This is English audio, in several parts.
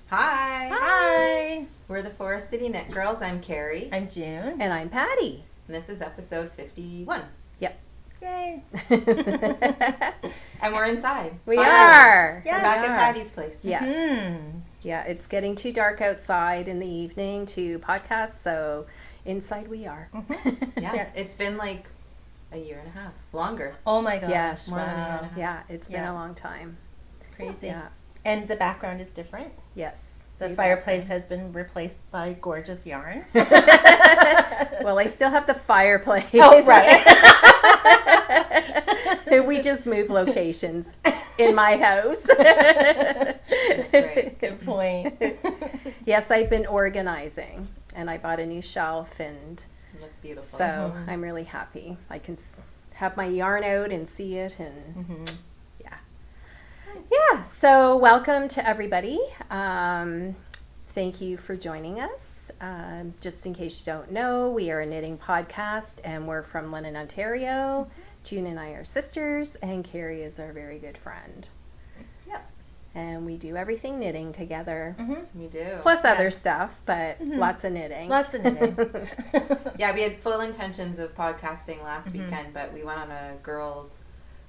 Hi. Hi. We're the Forest City Knit Girls. I'm Carrie. I'm June. And I'm Patty. And this is episode 51. Yep. Yay. And we're inside. We Finally. are. We're back at Patty's place. Yes. Mm-hmm. Yeah, it's getting too dark outside in the evening to podcast, so inside we are. Yeah. It's been like a year and a half. Longer. Oh my gosh. Yes. More than a year and a half. Yeah, it's been a long time. Crazy. Yeah. And the background is different. Yes. The fireplace has been replaced by gorgeous yarn. Well, I still have the fireplace. Oh, right. We just moved locations in my house. That's right. Good point. Yes, I've been organizing, and I bought a new shelf, and It looks beautiful. so I'm really happy. I can have my yarn out and see it, and yeah. So welcome to everybody. Thank you for joining us. Just in case you don't know, we are a knitting podcast, and we're from London, Ontario. June and I are sisters, and Carrie is our very good friend. Yep. And we do everything knitting together, We do. plus other stuff, but lots of knitting. Lots of knitting. Yeah, we had full intentions of podcasting last weekend, but we went on a girls'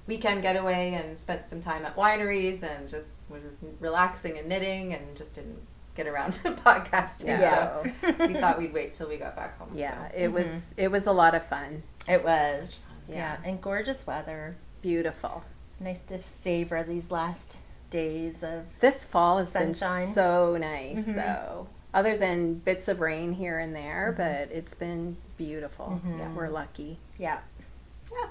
weekend getaway and spent some time at wineries and just were relaxing and knitting and just didn't get around to podcasting. Yeah. So we thought we'd wait till we got back home. Yeah, So. it was a lot of fun. It was. Yeah. Yeah. And gorgeous weather. Beautiful. It's nice to savor these last days of This fall has sunshine. been so nice, though. Other than bits of rain here and there, but it's been beautiful. Yeah, we're lucky. yeah. Yeah.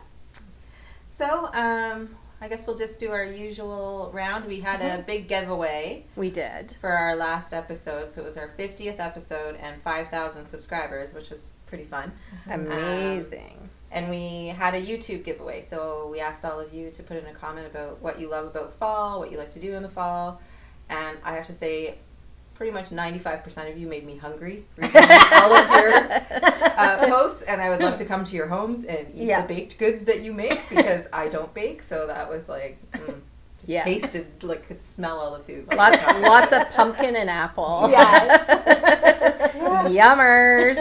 So, I guess we'll just do our usual round. We had a big giveaway We did. for our last episode. So it was our 50th episode and 5,000 subscribers, which was pretty fun. Amazing. And we had a YouTube giveaway. So we asked all of you to put in a comment about what you love about fall, what you like to do in the fall. And I have to say, pretty much 95% of you made me hungry reading all of your posts, and I would love to come to your homes and eat the baked goods that you make because I don't bake, so that was like, just tasted like could smell all the food. Lots of pumpkin and apple. Yes. Yummers.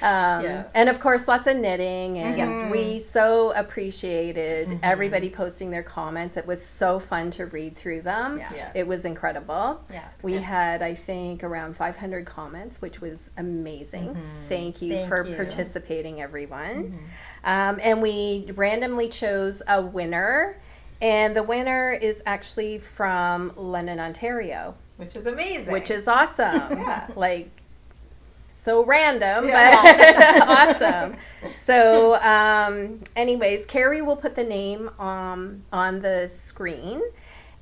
Yeah. And of course, lots of knitting, and we so appreciated everybody posting their comments. It was so fun to read through them. Yeah. It was incredible. Yeah. We had, I think, around 500 comments, which was amazing. Thank you Thank for you. participating, everyone. And we randomly chose a winner, and the winner is actually from London, Ontario, Which is amazing. which is awesome. Yeah. Like, so random, Yeah. but awesome. So, anyways, Carrie will put the name on the screen.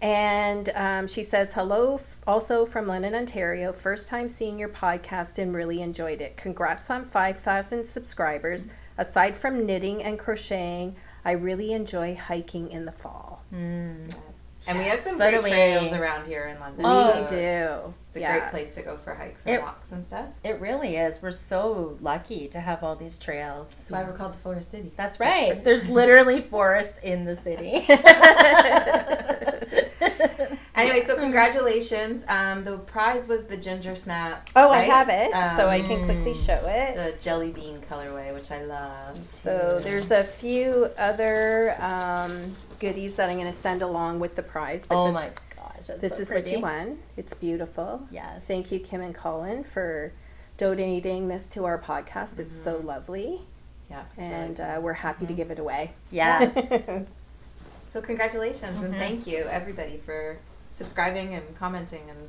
And she says, hello, also from London, Ontario. First time seeing your podcast and really enjoyed it. Congrats on 5,000 subscribers. Aside from knitting and crocheting, I really enjoy hiking in the fall. And we have some So great do we. trails around here in London. We so do. It's a great place to go for hikes and walks and stuff. It really is. We're so lucky to have all these trails. That's why we're called the Forest City. That's right. There's literally forests in the city. Anyway, so congratulations. The prize was the ginger snap. Oh, right? I have it, so I can quickly show it. The jelly bean colorway, which I love. So there's a few other goodies that I'm going to send along with the prize. But Oh this, my gosh, that's This so is pretty. what you won. It's beautiful. Yes. Thank you, Kim and Colin, for donating this to our podcast. It's so lovely, Yeah. It's and really cool. we're happy to give it away. Yes. So congratulations and thank you everybody for subscribing and commenting and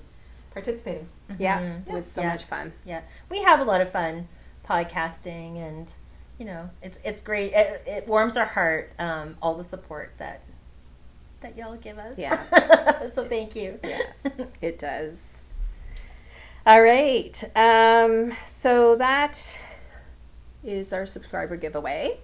participating. Yeah, it was so Yeah. much fun. Yeah. We have a lot of fun podcasting, and you know, it's great. It warms our heart, all the support that y'all give us. Yeah. So thank you. Yeah, it does. All right. So that is our subscriber giveaway.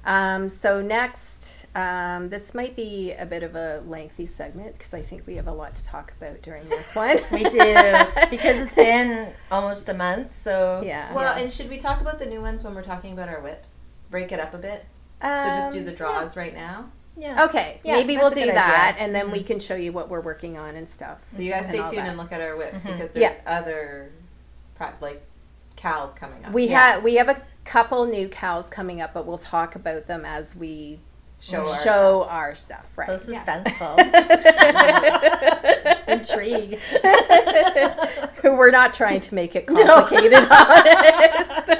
So next, this might be a bit of a lengthy segment because I think we have a lot to talk about during this one. We do, because it's been almost a month, so Yeah. Well, and should we talk about the new ones when we're talking about our WIPs? Break it up a bit? So just do the draws right now? Yeah. Okay, Yeah, maybe that's we'll a do good that, idea. and then we can show you what we're working on and stuff. So you guys stay and all tuned that. and look at our WIPs because Yeah. there's other like KALs coming up. We Yes. have a couple new KALs coming up, but we'll talk about them as we show our stuff. Right. So suspenseful. Intrigue. We're not trying to make it complicated, honest.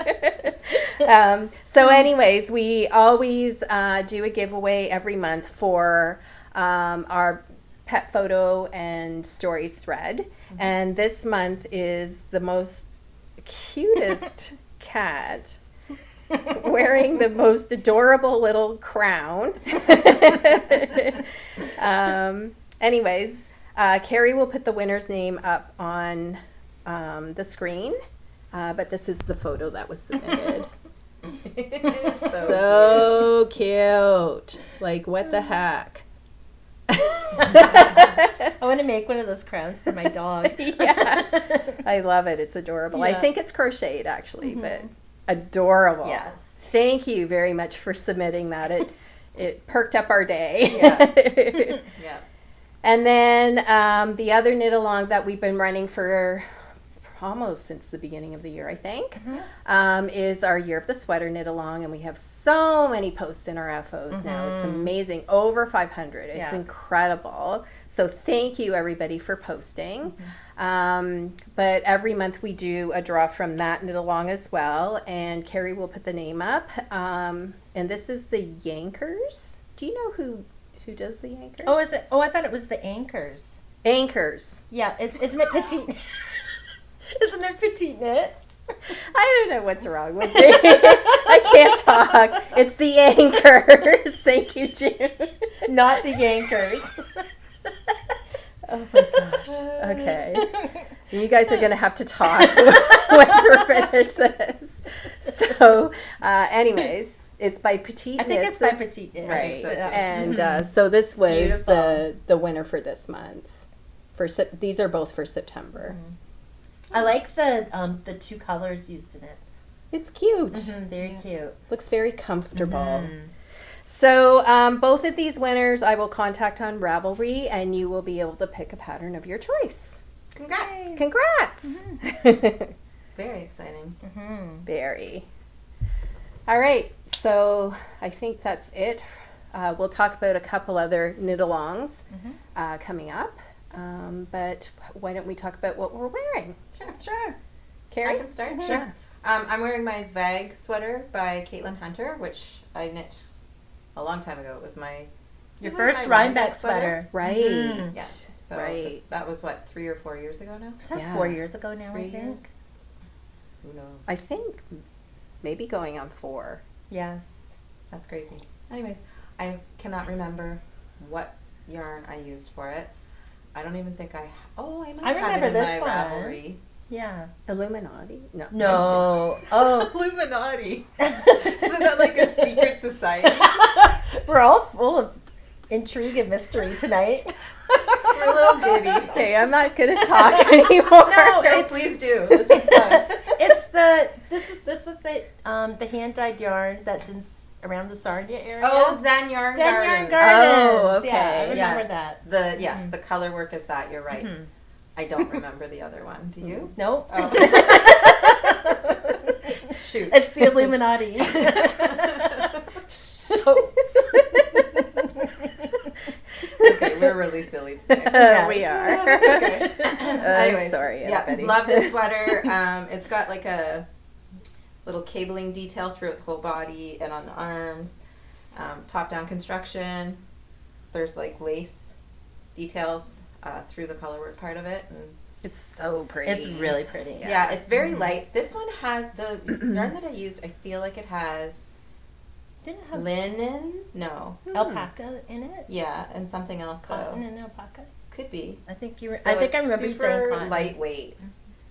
So anyways, we always do a giveaway every month for our pet photo and stories thread. And this month is the most cutest cat wearing the most adorable little crown. Anyways, Carrie will put the winner's name up on the screen, but this is the photo that was submitted. So cute. Like, what the heck? I want to make one of those crowns for my dog. Yeah. I love it. It's adorable. I Yeah. think it's crocheted, actually, but adorable. Yes. Thank you very much for submitting that. It perked up our day. Yeah. Yeah. And then the other knit along that we've been running for almost since the beginning of the year, I think, is our Year of the Sweater knit along, and we have so many posts in our FOs now. It's amazing. Over 500. It's Yeah. incredible. So thank you everybody for posting. But every month we do a draw from that knit along as well, and Carrie will put the name up. And this is the Yankers. Do you know who does the Yankers? Oh, is it? Oh, I thought it was the anchors. Anchors. Yeah, isn't it petite? Isn't it petite knit? I don't know what's wrong with me. I can't talk. It's the Anchors. Thank you, June. Not the yankers. Oh my gosh. Okay. You guys are going to have to talk once we're finished this. So, anyways, it's by Petite I think Knits. it's by petite knit. Right. so too. And so this was beautiful. the winner for this month. These are both for September. I like the two colors used in it. It's cute. Very cute. Looks very comfortable. So both of these winners I will contact on Ravelry, and you will be able to pick a pattern of your choice. Congrats. Congrats! Very exciting. Very. All right, so I think that's it. We'll talk about a couple other knit-alongs coming up, but why don't we talk about what we're wearing? Sure. Carrie? I can start. Sure. I'm wearing my Zvag sweater by Caitlin Hunter, which I knit a long time ago. It was Your first Rhinebeck sweater. Right. Yeah. So Right. that was what, 3 or 4 years ago now? Was that Yeah. 4 years ago now, 3 I think? years? Who knows? I think maybe going on 4. Yes. That's crazy. Anyways, I cannot remember what yarn I used for it. I don't even think I might I have remember it in this my one. Ravelry. Yeah. Illuminati? No. No. Oh. Illuminati. Isn't that like a secret society? We're all full of intrigue and mystery tonight. We're a little giddy. Okay, I'm not going to talk anymore. No, please do. This is fun. It's this was the hand dyed yarn that's in around the Sarnia area. Oh, Zen Yarn Zen Garden. Yarn Gardens. Oh, okay. Yeah, I remember Yes, that. the color work is that. You're right. I don't remember the other one. Do you? Nope. Oh. Shoot. It's the Illuminati. Okay, we're really silly today. We are. Okay. Anyways, sorry, yeah, everybody. love this sweater. It's got like a little cabling detail throughout the whole body and on the arms. Top-down construction. There's like lace details through the colorwork part of it. And It's so pretty. It's really pretty. yeah, it's very light. This one has the yarn that I used. I feel like it has Didn't it have linen. No. alpaca in it? Yeah, and something else Cotton though. and alpaca? Could be. I think you were. So I think it's I remember you saying super cotton. lightweight.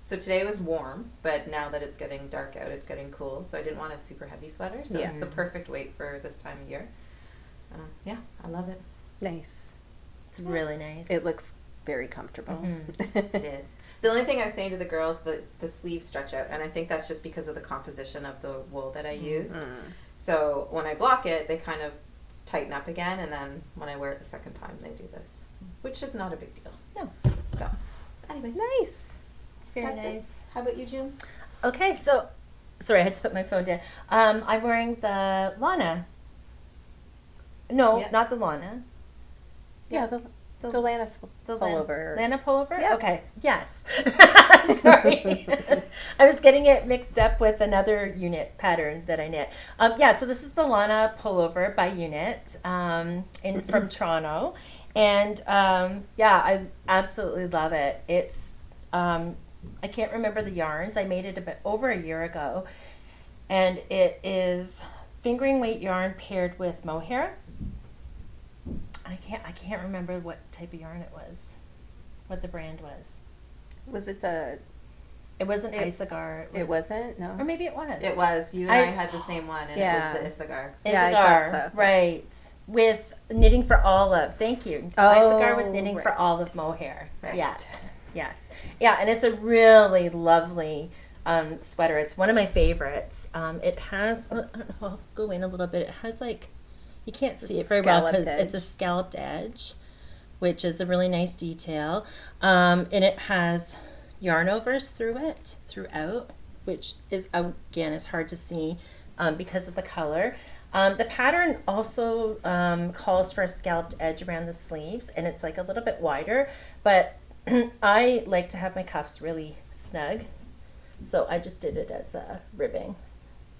So today was warm, but now that it's getting dark out, it's getting cool. So I didn't want a super heavy sweater. So it's the perfect weight for this time of year. Yeah, I love it. nice. It's really nice. It looks very comfortable. It is. The only thing I was saying to the girls, the sleeves stretch out, and I think that's just because of the composition of the wool that I use. So when I block it, they kind of tighten up again, and then when I wear it the second time, they do this, which is not a big deal. No. So, anyways, Nice. It's very that's it. nice. How about you, June? Okay, so sorry, I had to put my phone down. I'm wearing the Lana. No, Yeah. not the Lana. Yeah, the Lana The pullover. Lana pullover? Yeah. Okay, yes. Sorry. I was getting it mixed up with another unit pattern that I knit. Yeah, so this is the Lana pullover by Unit from Toronto. And yeah, I absolutely love it. It's, I can't remember the yarns. I made it over a year ago. And it is fingering weight yarn paired with mohair. I can't remember what type of yarn it was, what the brand was. Was it the? It wasn't Isagar. It wasn't. Or No. maybe it was. It was. You and I had the same one, and Yeah. it was the Isagar. Yeah, I Isagar, thought so. right? With knitting for olive. Thank you. Oh, Isagar with knitting for right. olive mohair. Right. Yes, yes, yeah, and it's a really lovely sweater. It's one of my favorites. It has. I'll go in a little bit. It has like, you can't see it very well because scalloped it's a scalloped edge, which is a really nice detail. And it has yarn overs throughout, which is again is hard to see because of the color. The pattern also calls for a scalloped edge around the sleeves, and it's like a little bit wider, but I like to have my cuffs really snug, so I just did it as a ribbing,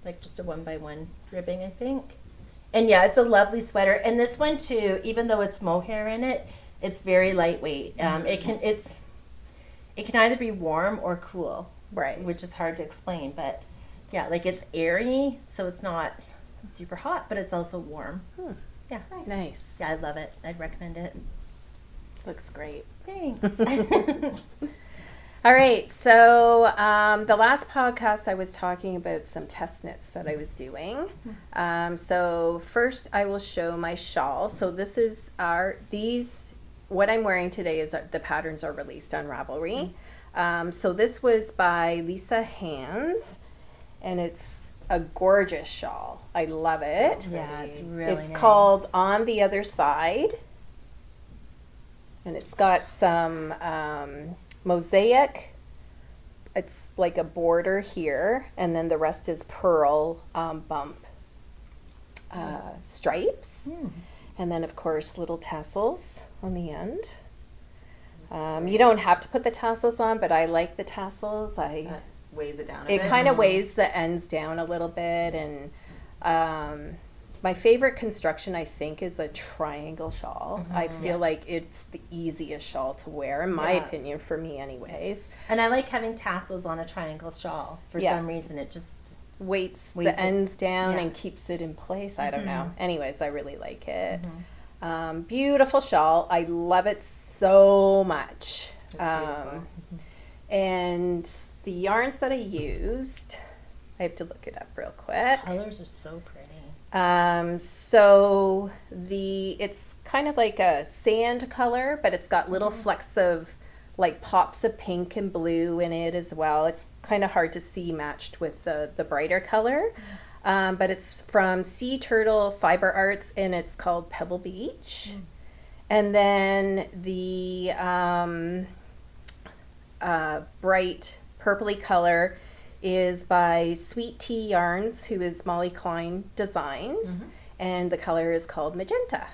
like just a 1x1 ribbing, I think. And yeah, it's a lovely sweater, and this one too, even though it's mohair in it, it's very lightweight. It can either be warm or cool, Right. which is hard to explain, but yeah, like it's airy, so it's not super hot, but it's also warm. Yeah. Nice. Yeah, I love it. I'd recommend it. Looks great. Thanks. All right, so the last podcast I was talking about some test knits that I was doing. So first I will show my shawl. So this is what I'm wearing today is the patterns are released on Ravelry. So this was by Lisa Hands, and it's a gorgeous shawl. I love it. Yeah, it's really It's nice. called On the Other Side, and it's got some mosaic. It's like a border here, and then the rest is pearl bump stripes, and then of course little tassels on the end. You don't have to put the tassels on, but I like the tassels. That weighs it down a It bit. kind of weighs the ends down a little bit, and my favorite construction, I think, is a triangle shawl. I feel like it's the easiest shawl to wear, in my Yeah. opinion, for me anyways. And I like having tassels on a triangle shawl. For Yeah. some reason, it just Weights Weights the it- ends down yeah. and keeps it in place. I don't know. Anyways, I really like it. Beautiful shawl. I love it so much. beautiful. And the yarns that I used, I have to look it up real quick. colors are so pretty. So it's kind of like a sand color, but it's got little flecks of like pops of pink and blue in it as well. It's kind of hard to see matched with the brighter color. But it's from Sea Turtle Fiber Arts, and it's called Pebble Beach. And then the bright purpley color is by Sweet Tea Yarns, who is Molly Klein Designs, and the color is called Magenta.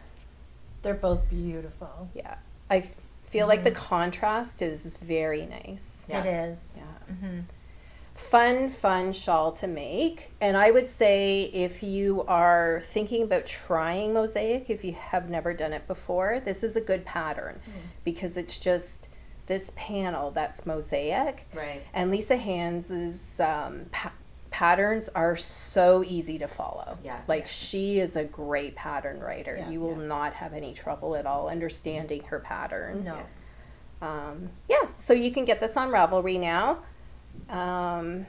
They're both beautiful. Yeah, I feel like the contrast is very nice. Yeah. It is. Yeah. Fun shawl to make. And I would say if you are thinking about trying mosaic, if you have never done it before, this is a good pattern because it's just this panel that's mosaic. Right. And Lisa Hands's patterns are so easy to follow. Yes. Like she is a great pattern writer. Yeah. You will not have any trouble at all understanding her pattern. No. Yeah, so you can get this on Ravelry now. And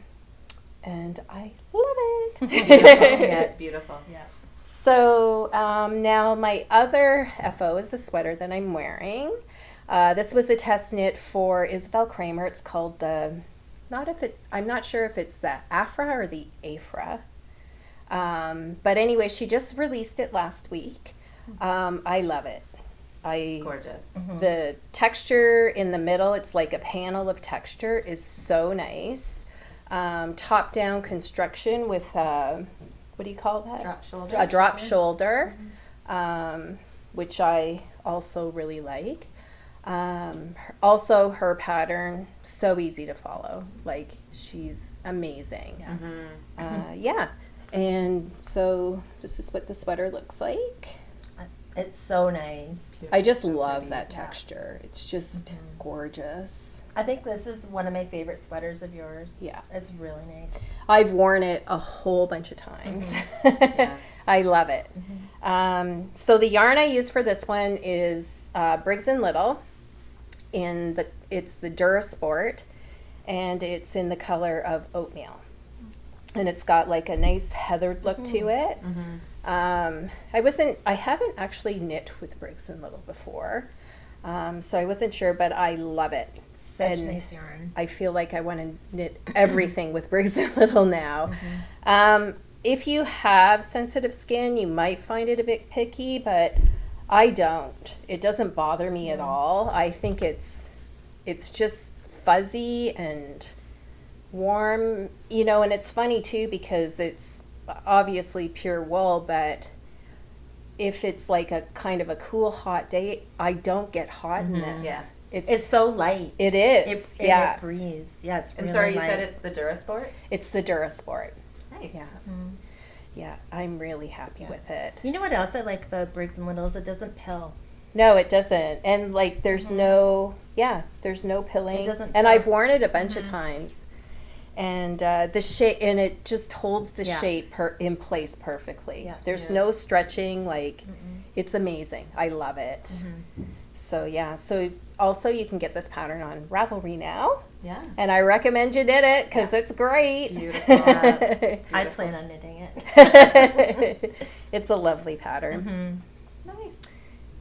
I love it. Yeah, it's beautiful. Yeah. So now my other FO is the sweater that I'm wearing. This was a test knit for Isabel Kramer. It's called I'm not sure if it's the Afra or the Afra. But anyway, she just released it last week. I love it. It's gorgeous. The texture in the middle, it's like a panel of texture, is so nice. Top-down construction with, what do you call that? Drop shoulder. A drop shoulder, which I also really like. Also, her pattern, so easy to follow. Like, she's amazing. Yeah. And so this is what the sweater looks like. It's so nice. I just So love pretty. that texture. It's just gorgeous. I think this is one of my favorite sweaters of yours. Yeah. It's really nice. I've worn it a whole bunch of times. Yeah. I love it. So the yarn I use for this one is Briggs & Little. It's the Durasport, and it's in the color of oatmeal. And it's got like a nice heathered look to it. I haven't actually knit with Briggs & Little before, so I wasn't sure, but I love it. Such And nice yarn. I feel like I want to knit everything with Briggs & Little now. If you have sensitive skin, you might find it a bit picky, but I don't. It doesn't bother me at all. I think it's just fuzzy and warm, and it's funny too because it's obviously pure wool, but if it's like a kind of a cool hot day, I don't get hot in this. Yeah. It's so light. It is. And it breathes. Yeah, it's And really sorry, you light. said it's the Durasport? It's the Durasport. Nice. Yeah. Yeah, I'm really happy with it. You know what else I like about Briggs & Little is it doesn't pill. No, it doesn't. And like there's no pilling. It doesn't and pill. I've worn it a bunch of times. And the shape, and it just holds the Yeah. shape in place perfectly. Yeah. There's Yeah. no stretching, like it's amazing. I love it. So yeah, so also you can get this pattern on Ravelry now. Yeah. And I recommend you knit it because it's great. Beautiful. I plan on knitting it. It's a lovely pattern. Nice.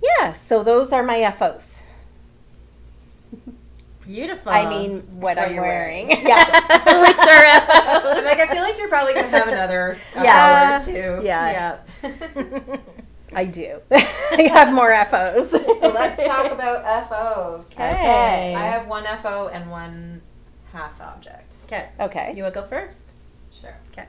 Yeah, so those are my FOs. Beautiful. I mean, what I'm you're wearing. wearing. Yes. Which are I'm like, I feel like you're probably going to have another Yeah. hour or two. Yeah, Yeah. I do. I have more FOs. So let's talk about FOs. Okay. I have one FO and one half object. Okay. Okay. You want to go first? Sure. Okay.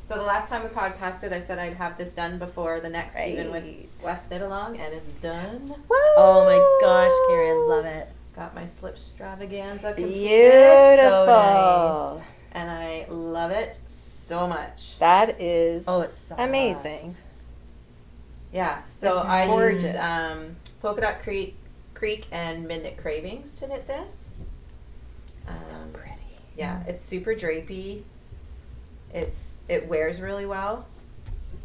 So the last time we podcasted, I said I'd have this done before the next Stephen Right. West Knitalong, and it's done. Woo! Oh my gosh, Carrie, I love it. Got my slip extravaganza completed, Beautiful. So nice. and I love it so much. That is Oh, it's soft. amazing. Yeah, so It's I gorgeous. used Polka Dot Creek and Midnight Cravings to knit this. So pretty. Yeah, it's super drapey. It wears really well.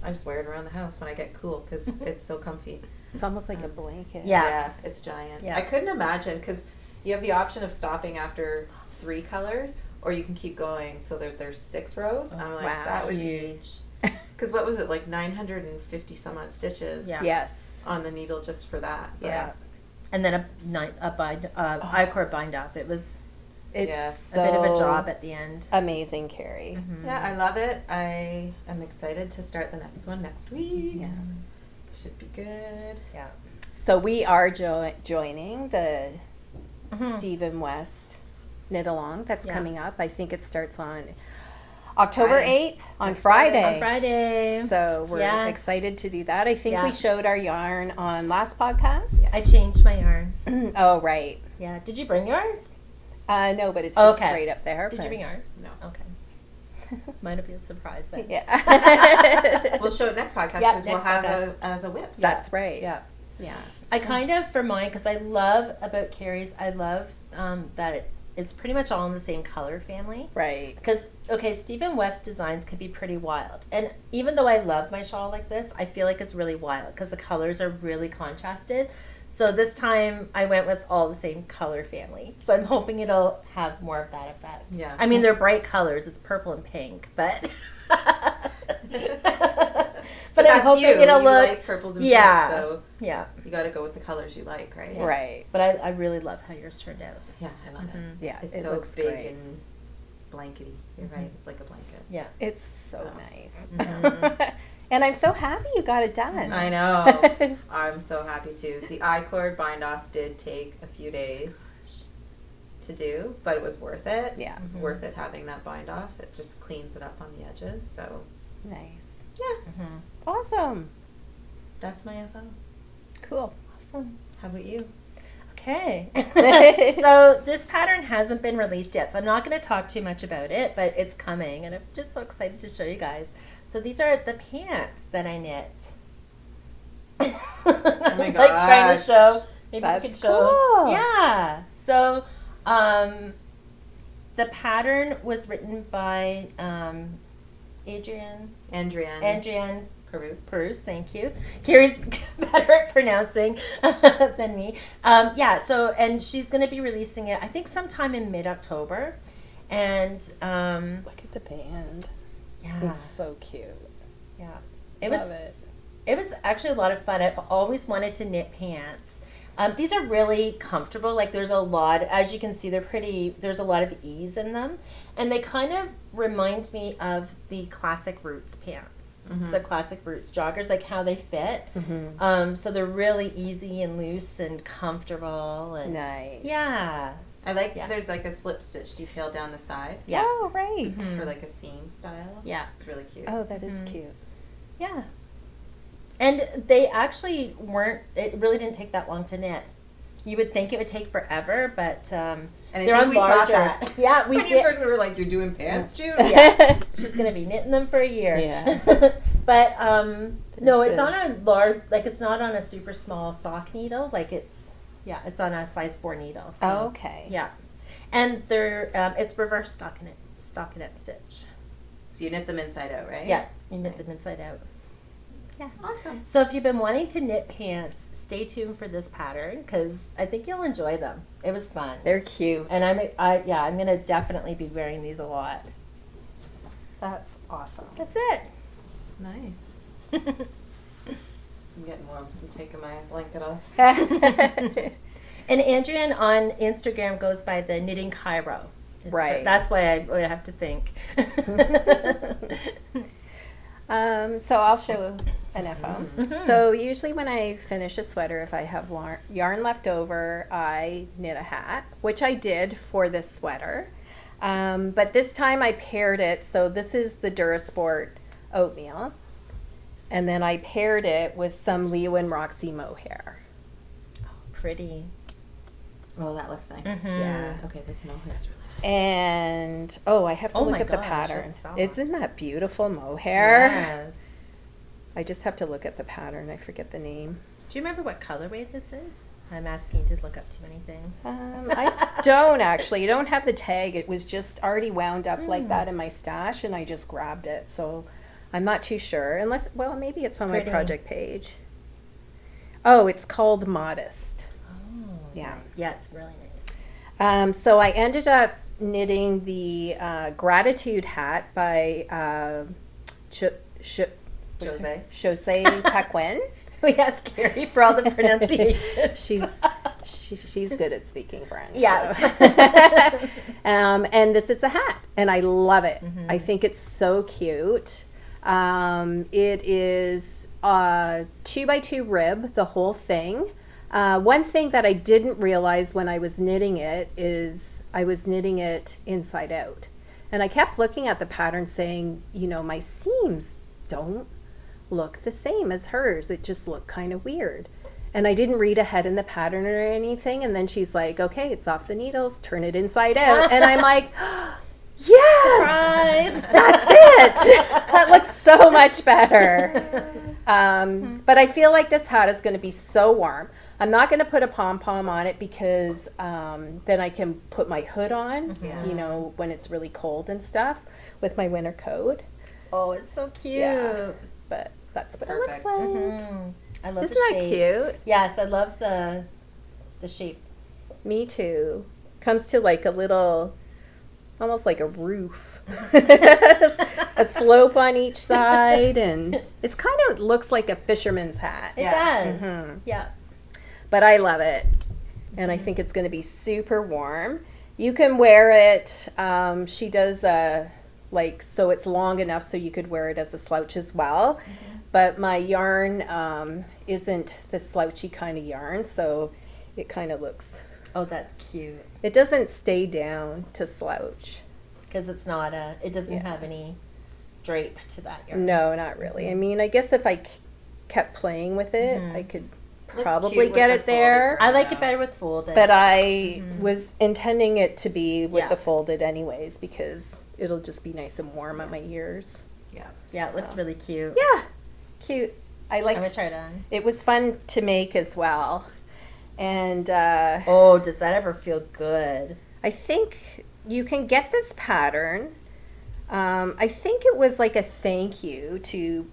I just wear it around the house when I get cool because it's so comfy. It's almost like a blanket. Yeah. It's giant. Yeah. I couldn't imagine because you have the option of stopping after 3 colors, or you can keep going. So there's 6 rows. I'm like, wow. that would be Huge. because what was it, like 950 some odd stitches Yeah. Yes. on the needle just for that. But Yeah. And then I-cord bind up. It was It's Yeah. so a bit of a job at the end. amazing, Carrie. Yeah, I love it. I am excited to start the next one next week. Yeah. Should be good. Yeah. So we are joining the Mhm. Stephen West Knitalong that's Yeah. coming up. I think it starts on October Friday. 8th on Next Friday. On Friday. So we're Yes. excited to do that. I think Yeah. we showed our yarn on last podcast. I changed my yarn. Oh, right. Yeah. Did you bring yours? No, but it's just Okay. right up there. Did but- you bring yours? No. Okay. Might have been a surprise then. Yeah. We'll show it next podcast Yeah, because we'll next have podcast. as a whip. That's right. Yeah. Yeah. I kind of, for mine, because I love about Carrie's, I love that it's pretty much all in the same color family. Right. Because, okay, Stephen West designs can be pretty wild. And even though I love my shawl like this, I feel like it's really wild because the colors are really contrasted. So this time I went with all the same color family. So I'm hoping it'll have more of that effect. Yeah. I mean, they're bright colors. It's purple and pink, but... but I'm that's hoping you. it'll You look... like purples and Yeah. pinks, so Yeah. you got to go with the colors you like, right? Right. But I really love how yours turned out. Yeah, I love it. Yeah. It's it so looks big great. and blankety. You're right. It's like a blanket. Yeah. It's so nice. Mhm. And I'm so happy you got it done. I know. I'm so happy too. The I-cord bind off did take a few days to do, but it was worth it. Yeah. It was worth it having that bind off. It just cleans it up on the edges. So, Nice. yeah, Mhm. Awesome. that's my FO. Cool. Awesome. How about you? Okay. So this pattern hasn't been released yet, so I'm not going to talk too much about it, but it's coming, and I'm just so excited to show you guys. So these are the pants that I knit. Oh my Like trying to gosh. show. Maybe we That's could show. cool. Yeah. So the pattern was written by Adrienne Peruse. thank you. Carrie's better at pronouncing than me. Yeah, so, and she's going to be releasing it, I think, sometime in mid-October. And, Look at the band. yeah. It's so cute. Yeah. Love it. It was actually a lot of fun. I've always wanted to knit pants. These are really comfortable. Like, there's a lot, as you can see, there's a lot of ease in them. And they kind of remind me of the Classic Roots pants, the Classic Roots joggers, like how they fit. So they're really easy and loose and comfortable. And Nice. yeah. I like, Yeah. there's like a slip stitch detail down the side Yeah. Oh, right. for like a seam style. Yeah. It's really cute. Oh, that is cute. Yeah. And they actually it really didn't take that long to knit. You would think it would take forever, but And I they're think on we thought larger. that. Yeah, we When did. first we were like, you're doing pants, June? Yeah. She's going to be knitting them for a year. Yeah. But no, There's it's the- on a large, like it's not on a super small sock needle. Like it's on a size 4 needle. So, Oh, okay. Yeah. And they're, it's reverse stockinette stitch. So you knit them inside out, right? Yeah. You knit Nice. them inside out. Yeah. Awesome. So if you've been wanting to knit pants, stay tuned for this pattern because I think you'll enjoy them. It was fun. They're cute. And I'm going to definitely be wearing these a lot. That's awesome. That's it. Nice. I'm getting warm, so I'm taking my blanket off. And Adrienne on Instagram goes by the Knitting Cairo. Right. That's why I have to think. So I'll show an FO. So usually when I finish a sweater, if I have yarn left over, I knit a hat, which I did for this sweater. But this time I paired it. So this is the Durasport oatmeal. And then I paired it with some Leo and Roxy mohair. Pretty. Oh, that looks nice. Yeah. Okay, this mohair is really nice. And, I have to Oh look my at the gosh, pattern. that's soft. Isn't that beautiful mohair? Yes. I just have to look at the pattern. I forget the name. Do you remember what colorway this is? I'm asking you to look up too many things. I don't actually. I don't have the tag. It was just already wound up like that in my stash, and I just grabbed it. So I'm not too sure. Unless, maybe it's on Pretty. my project page. Oh, it's called Modest. Oh, Yeah. nice. Yeah, it's really nice. So I ended up knitting the Gratitude hat by Jose. Jose Paquin. We asked Carrie for all the pronunciation. She's good at speaking French. Yes. So. And this is the hat, and I love it. I think it's so cute. It is 2x2 rib, the whole thing. One thing that I didn't realize when I was knitting it is I was knitting it inside out. And I kept looking at the pattern saying, my seams don't look the same as hers. It just looked kind of weird. And I didn't read ahead in the pattern or anything. And then she's like, okay, it's off the needles, turn it inside out. And I'm like, yes, Surprise! that's it. That looks so much better. But I feel like this hat is going to be so warm. I'm not going to put a pom-pom on it because then I can put my hood on, when it's really cold and stuff with my winter coat. Oh, it's so cute. Yeah. But that's what perfect. it looks like. Mm-hmm. I love Isn't the that shape. cute? Yes, I love the shape. Me too. Comes to like a little, almost like a roof. A slope on each side, and it's kind of looks like a fisherman's hat. It Yeah. does. Yeah. But I love it. And I think it's going to be super warm. You can wear it. She does so it's long enough so you could wear it as a slouch as well. Mm-hmm. But my yarn isn't the slouchy kind of yarn, so it kind of looks. Oh, that's cute. It doesn't stay down to slouch. Because it doesn't Yeah. have any drape to that yarn. No, not really. I mean, I guess if I kept playing with it, I could Looks probably cute with get the it there. folded I like now. it better with folded. But I was intending it to be with Yeah. the folded anyways because it'll just be nice and warm on my ears. Yeah. yeah, it looks really cute. Yeah, cute. I I'm gonna liked. try it on. It was fun to make as well, and Oh, does that ever feel good? I think you can get this pattern. I think it was like a thank you to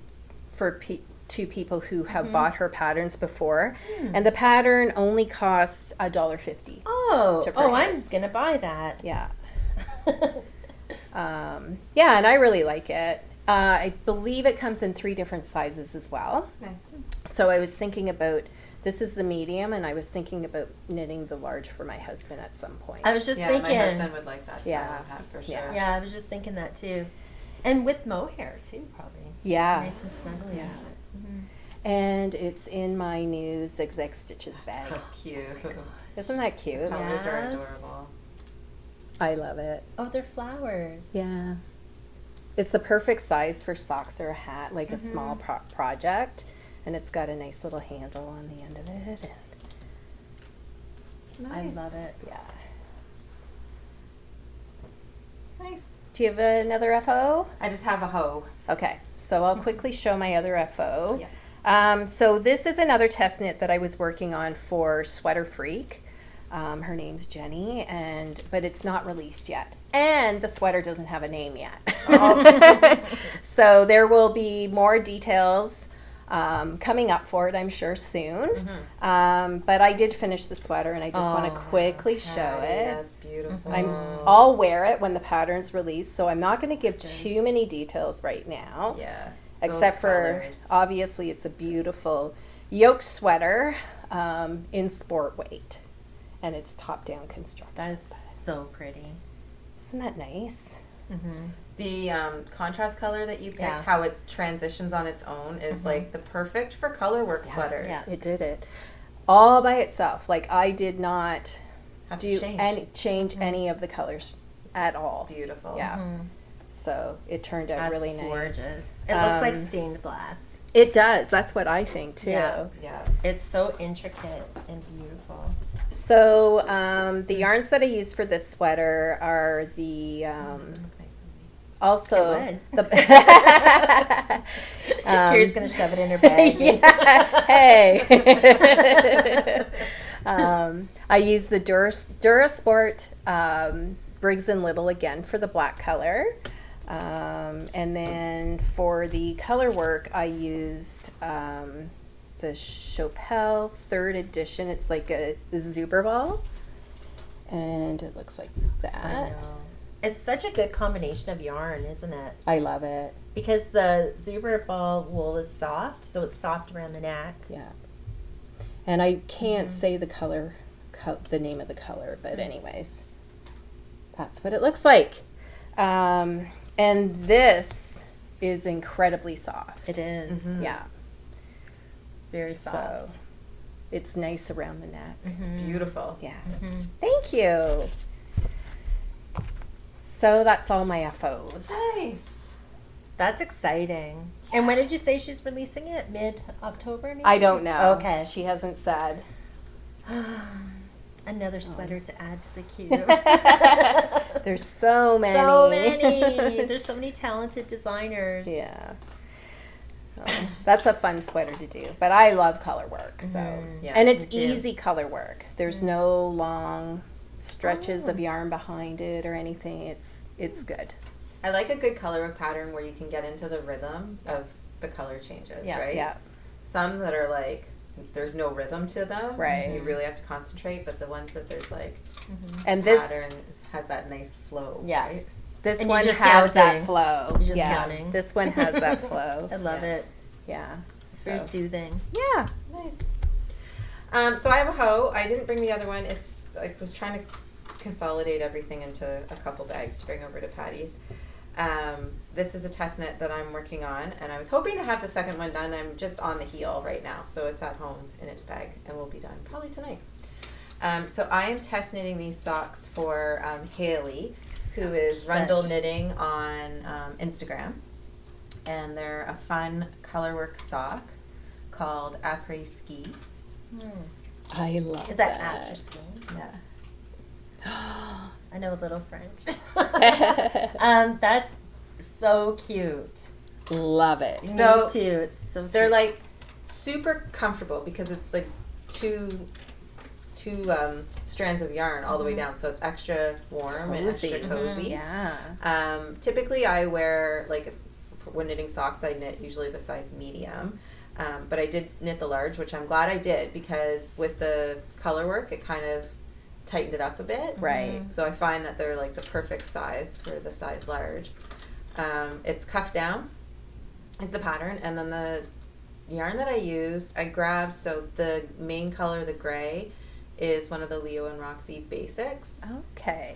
people who have bought her patterns before, and the pattern only costs $1.50. Oh, To I'm purchase. gonna buy that. Yeah. Yeah, and I really like it. I believe it comes in 3 different sizes as well. Nice. So I was thinking about, this is the medium, and I was thinking about knitting the large for my husband at some point. I was just Yeah, thinking. my husband would like that style Yeah. of hat for sure. Yeah. Yeah, I was just thinking that too, and with mohair too, probably. Yeah. Nice and snuggly. Yeah. And it's in my new Zigzag Stitches bag. So cute. Isn't that cute? Colors are Yes. adorable. I love it. Oh, they're flowers. Yeah. It's the perfect size for socks or a hat, like a small project. And it's got a nice little handle on the end of it. And I Nice. love it. yeah. Nice. Do you have another FO? I just have a hoe. Okay, so I'll quickly show my other FO. Yeah. So this is another test knit that I was working on for Sweater Freak. Her name's Jenny, but it's not released yet. And the sweater doesn't have a name yet. So there will be more details coming up for it, I'm sure, soon. But I did finish the sweater, and I just want to quickly show Patty, it. That's beautiful. I'll wear it when the pattern's released, so I'm not going to give too many details right now. Yeah. Except for, obviously, it's a beautiful yoke sweater in sport weight. And it's top-down construction. That is so pretty. Isn't that nice? The contrast color that you picked, Yeah. how it transitions on its own, is like the perfect for color work sweaters. yeah. It did it. All by itself. Like, I did not Have to change. any of the colors at all. Beautiful. Yeah. So it turned out That's really nice. gorgeous. It looks like stained glass. It does. That's what I think, too. Yeah. Yeah. It's so intricate and beautiful. So the yarns that I use for this sweater are the Nice. also It the Carrie's gonna shove it in her bag. yeah. Hey. I use the Durasport Briggs and Little again for the black color. And then for the color work, I used the Chopel 3rd edition. It's like a Zuber ball. And it looks like I that. know. It's such a good combination of yarn, isn't it? I love it. Because the Zuber ball wool is soft, so it's soft around the neck. Yeah. And I can't say the color, the name of the color, but anyways, that's what it looks like. And this is incredibly soft. It is. Yeah. Very So, soft. it's nice around the neck. It's beautiful. Yeah. Thank you. So that's all my FOs. Nice. That's exciting. And when did you say she's releasing it? Mid-October, maybe? I don't know. Okay. She hasn't said. Another sweater to add to the queue. There's so many. So many. There's so many talented designers. Yeah. That's a fun sweater to do. But I love color work. So Yeah, and it's me too. easy color work. There's no long stretches of yarn behind it or anything. It's good. I like a good color work pattern where you can get into the rhythm of the color changes, Yeah. right? Yeah. Some that are like, there's no rhythm to them. Right. You really have to concentrate, but the ones that there's like And this pattern has that nice flow. Yeah. Right? this And you're one just has counting. that flow. You're just yeah. counting. This one has that flow. I love yeah. it. Yeah. Very So soothing. yeah. Nice. So I have a hoe. I didn't bring the other one. I was trying to consolidate everything into a couple bags to bring over to Patty's. This is a test knit that I'm working on, and I was hoping to have the second one done. I'm just on the heel right now, so it's at home in its bag, and will be done probably tonight. So I am test knitting these socks for Haley, who is Rundle Knitting on Instagram, and they're a fun colorwork sock called Après Ski. I love Is that after ski? Yeah. I know a little French. That's so cute. Love it. Me So too. It's so cute. they're like super comfortable because it's like two strands of yarn all the way down, so it's extra warm and extra cozy. Yeah. Typically I wear, like, when knitting socks, I knit usually the size medium, but I did knit the large, which I'm glad I did, because with the color work it kind of tightened it up a bit. Right. So I find that they're like the perfect size for the size large. It's cuff down is the pattern, and then the yarn that I used, I grabbed, so the main color, the gray, is one of the Leo and Roxy basics. Okay.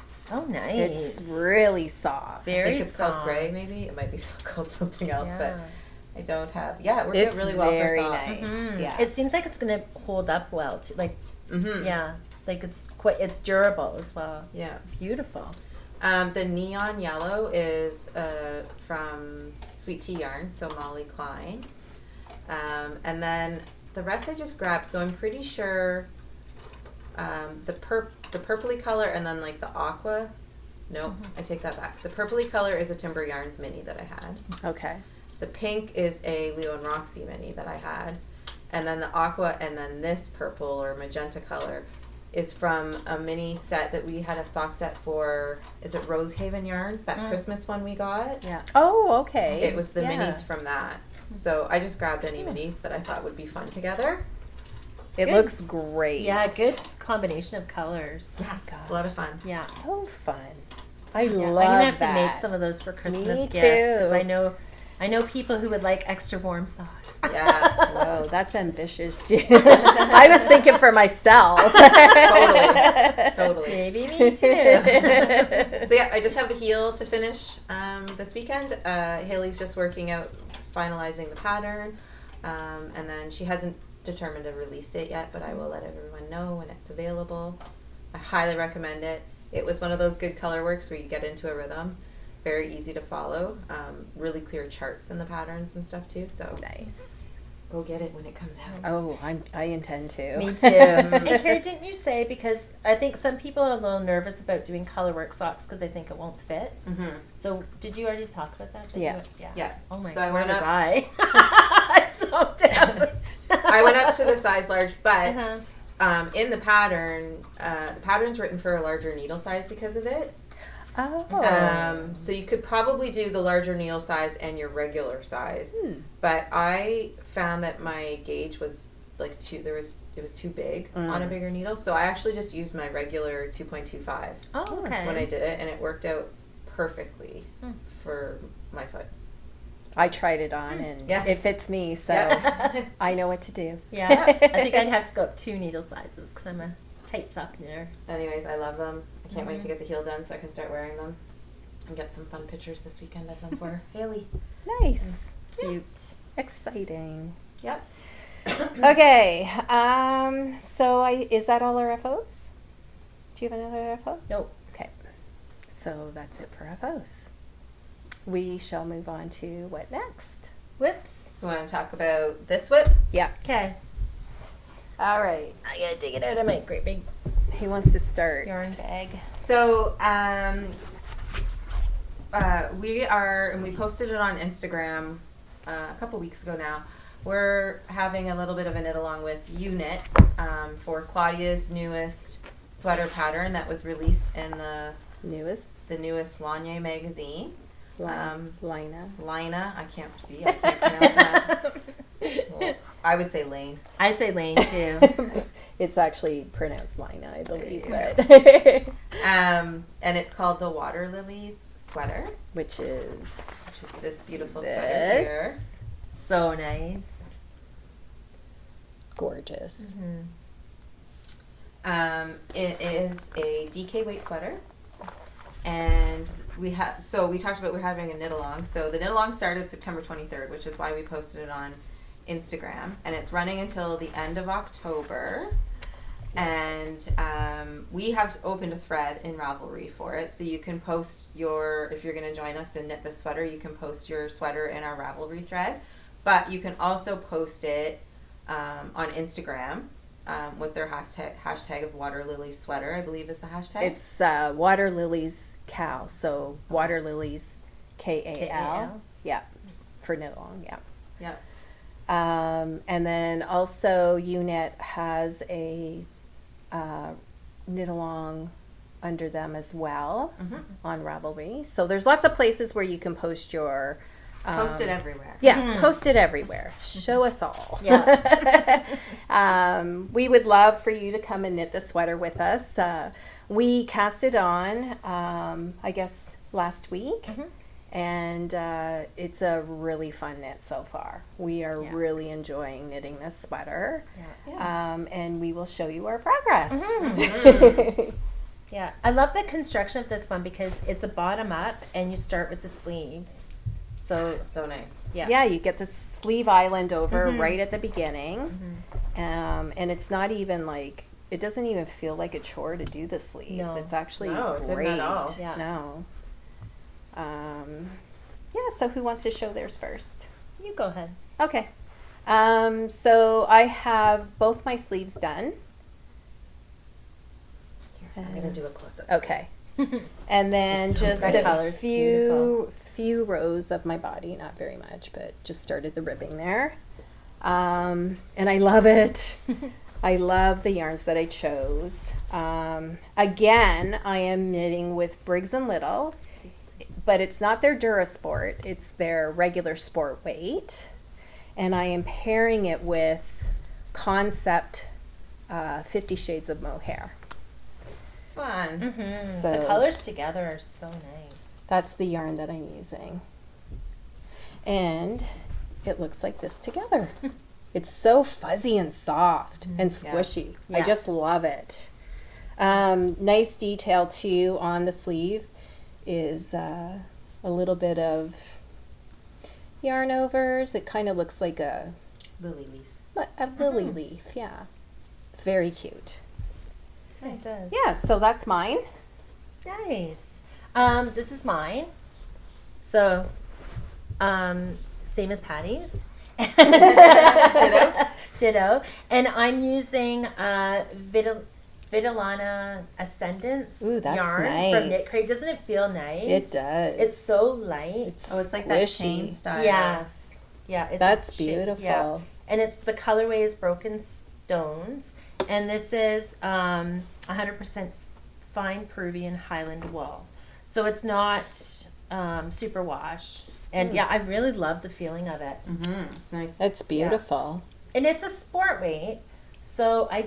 so nice. It's really soft. I Very think it's called soft. gray, maybe. It might be called something else, Yeah. but I don't have. Yeah, it works out really well for very socks. nice. Mhm. Yeah. It seems like it's gonna hold up well too. Like, Mm-hmm. yeah, like it's durable as well. Yeah. Beautiful. The neon yellow is from Sweet Tea Yarn, so Molly Klein. And then the rest I just grabbed, so I'm pretty sure the purpley color and then like the aqua. Nope, I take that back. The purpley color is a Timber Yarns mini that I had. Okay. The pink is a Leo and Roxy mini that I had. And then the aqua and then this purple or magenta color is from a mini set that we had a sock set for, is it Rosehaven Yarns, that Christmas one we got? Yeah. Oh, okay. It was the Yeah. minis from that. So I just grabbed any minis that I thought would be fun together. It Good. looks great. Yeah, good combination of colors. Yeah, it's a lot of fun. Yeah. So fun. I Yeah, love I'm gonna have that. to make some of those for Christmas Me gifts because too. I know people who would like extra warm socks. Yeah, Whoa, that's ambitious, too. I was thinking for myself. totally. Maybe me too. So yeah, I just have the heel to finish this weekend. Haley's just working out, finalizing the pattern, and then she hasn't determined a release date yet, but I will let everyone know when it's available. I highly recommend it. It was one of those good color works where you get into a rhythm. Very easy to follow. Really clear charts in the patterns and stuff too. So Nice. go get it when it comes out. Oh, I intend to. Me too. And Carrie, didn't you say, because I think some people are a little nervous about doing colorwork socks because they think it won't fit. Mm-hmm. So did you already talk about that? Yeah. Yeah. Oh my So I God, went where was up- I? I'm so down. I went up to the size large, but Uh-huh. in the pattern's written for a larger needle size because of it. Oh. So you could probably do the larger needle size and your regular size, but I found that my gauge was like it was too big on a bigger needle, so I actually just used my regular 2.25 Oh, okay. when I did it, and it worked out perfectly for my foot. I tried it on and Yes. it fits me, so Yep. I know what to do. Yeah, I think I'd have to go up 2 needle sizes because I'm a tight sock knitter. Anyways, I love them. I can't wait to get the heel done so I can start wearing them and get some fun pictures this weekend of them for Haley. Nice. Cute. Exciting. Yep. Okay. So is that all our FOs? Do you have another FO? Nope. Okay. So that's it for FOs. We shall move on to what next? Whips. You want to talk about this whip? Yeah. Okay. All right. I gotta dig it out of my great big Who wants to start? yarn bag. So, we posted it on Instagram a couple weeks ago now. We're having a little bit of a knit along with Unit for Claudia's newest sweater pattern that was released in the newest Lanier magazine. Lina, I can't pronounce that. Well, I would say Lane. I'd say Lane too. It's actually pronounced Lina, I believe. There But And it's called the Water Lilies sweater, which is this beautiful sweater here. So nice. gorgeous. It is a DK weight sweater, and we talked about we're having a knit-along. So the knit-along started September 23rd, which is why we posted it on Instagram, and it's running until the end of October. And we have opened a thread in Ravelry for it, so you can post if you're going to join us and knit the sweater, you can post your sweater in our Ravelry thread, but you can also post it on Instagram with their hashtag of Water Lilies sweater, I believe is the hashtag. It's Water Lilies KAL, so Water Lilies KAL. Yeah, for Knitalong, yeah. Yep. And then also UNet has a Knitalong under them as well on Ravelry. So there's lots of places where you can post your Post it everywhere. Yeah, post it everywhere. Show us all. Yeah. We would love for you to come and knit the sweater with us. We cast it on, I guess, last week. And it's a really fun knit so far. We are really enjoying knitting this sweater. And we will show you our progress. Yeah, I love the construction of this one because it's a bottom up and you start with the sleeves. So It's so nice. Yeah, you get the sleeve island over right at the beginning. And it's not even like, it doesn't even feel like a chore to do the sleeves. No. It's actually No, it didn't great. at all. Yeah. No. Yeah, so who wants to show theirs first? you go ahead. Okay. So I have both my sleeves done. I'm going to do a close-up. Okay. And then So just that a color's beautiful. few rows of my body, not very much, but just started the ribbing there. And I love it. I love the yarns that I chose. Again, I am knitting with Briggs & Little, but it's not their Durasport, it's their regular sport weight. And I am pairing it with Concept 50 Shades of Mohair. Fun. So The colors together are so nice. that's the yarn that I'm using. And it looks like this together. It's so fuzzy and soft and squishy. I Yeah. just love it. Nice detail too on the sleeve is a little bit of yarn overs. It kind of looks like a Lily leaf. lily leaf. Yeah, it's very cute. It does. Yeah, so that's mine. Nice. This is mine. So, same as Patty's. Ditto. Ditto. And I'm using Vitalana Ascendance Ooh, that's yarn nice. from Knit Crate. Doesn't it feel nice? It does. It's so light. Oh, it's like that squishy. chain style. Yes. Yeah. It's That's shape- beautiful. Yeah. And it's the colorway is Broken Stones. And this is 100% fine Peruvian Highland wool. So it's not superwash. And yeah, I really love the feeling of it. It's nice. That's beautiful. And it's a sport weight. So I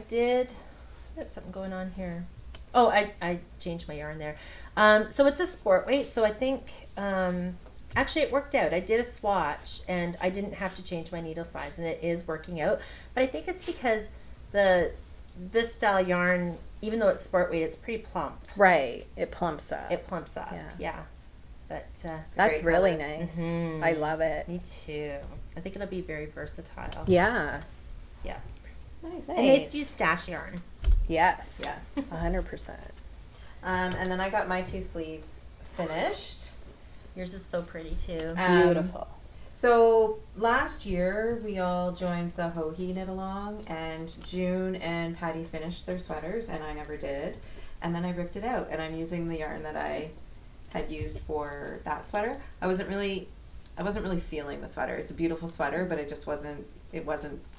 got something going on here. Oh, I changed my yarn there. So it's a sport weight. So I think, actually it worked out. I did a swatch and I didn't have to change my needle size and it is working out. But I think it's because this style yarn, even though it's sport weight, it's pretty plump. Right. It plumps up. It plumps up. Yeah. Yeah. But It's a That's great really color. nice. Mhm. I love it. me too. I think it'll be very versatile. Yeah. Yeah. Nice. And nice to use stash yarn. Yes. Yeah. 100%. And then I got my two sleeves finished. Yours is so pretty too. Beautiful. So last year we all joined the Hohi knit along, and June and Patty finished their sweaters, and I never did. And then I ripped it out, and I'm using the yarn that I had used for that sweater. I wasn't really feeling the sweater. It's a beautiful sweater, but it just wasn't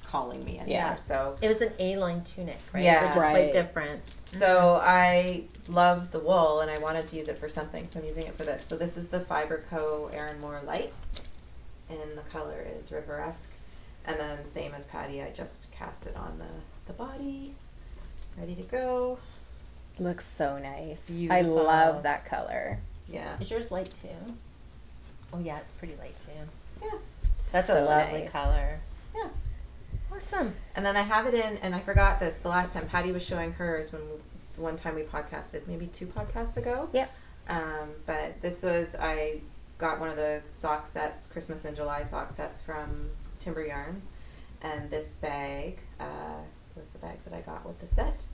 calling me anymore. Yeah. So It was an A-line tunic, right? Yeah. Which is Right. quite different. So I love the wool, and I wanted to use it for something, so I'm using it for this. So this is the Fiber Co. Erin Moore Light, and the color is Riveresque. And then same as Patty, I just cast it on the body, ready to go. Looks so nice. I Beautiful. love that color. Yeah. Is yours light too? Oh yeah, it's pretty light too. Yeah. That's So a lovely nice. color. Yeah. Awesome. And then I have it in, and I forgot this the last time. Patty was showing hers one time we podcasted, maybe 2 podcasts ago. Yep. But this was, I got one of the sock sets, Christmas in July sock sets from Timber Yarns. And this bag was the bag that I got with the set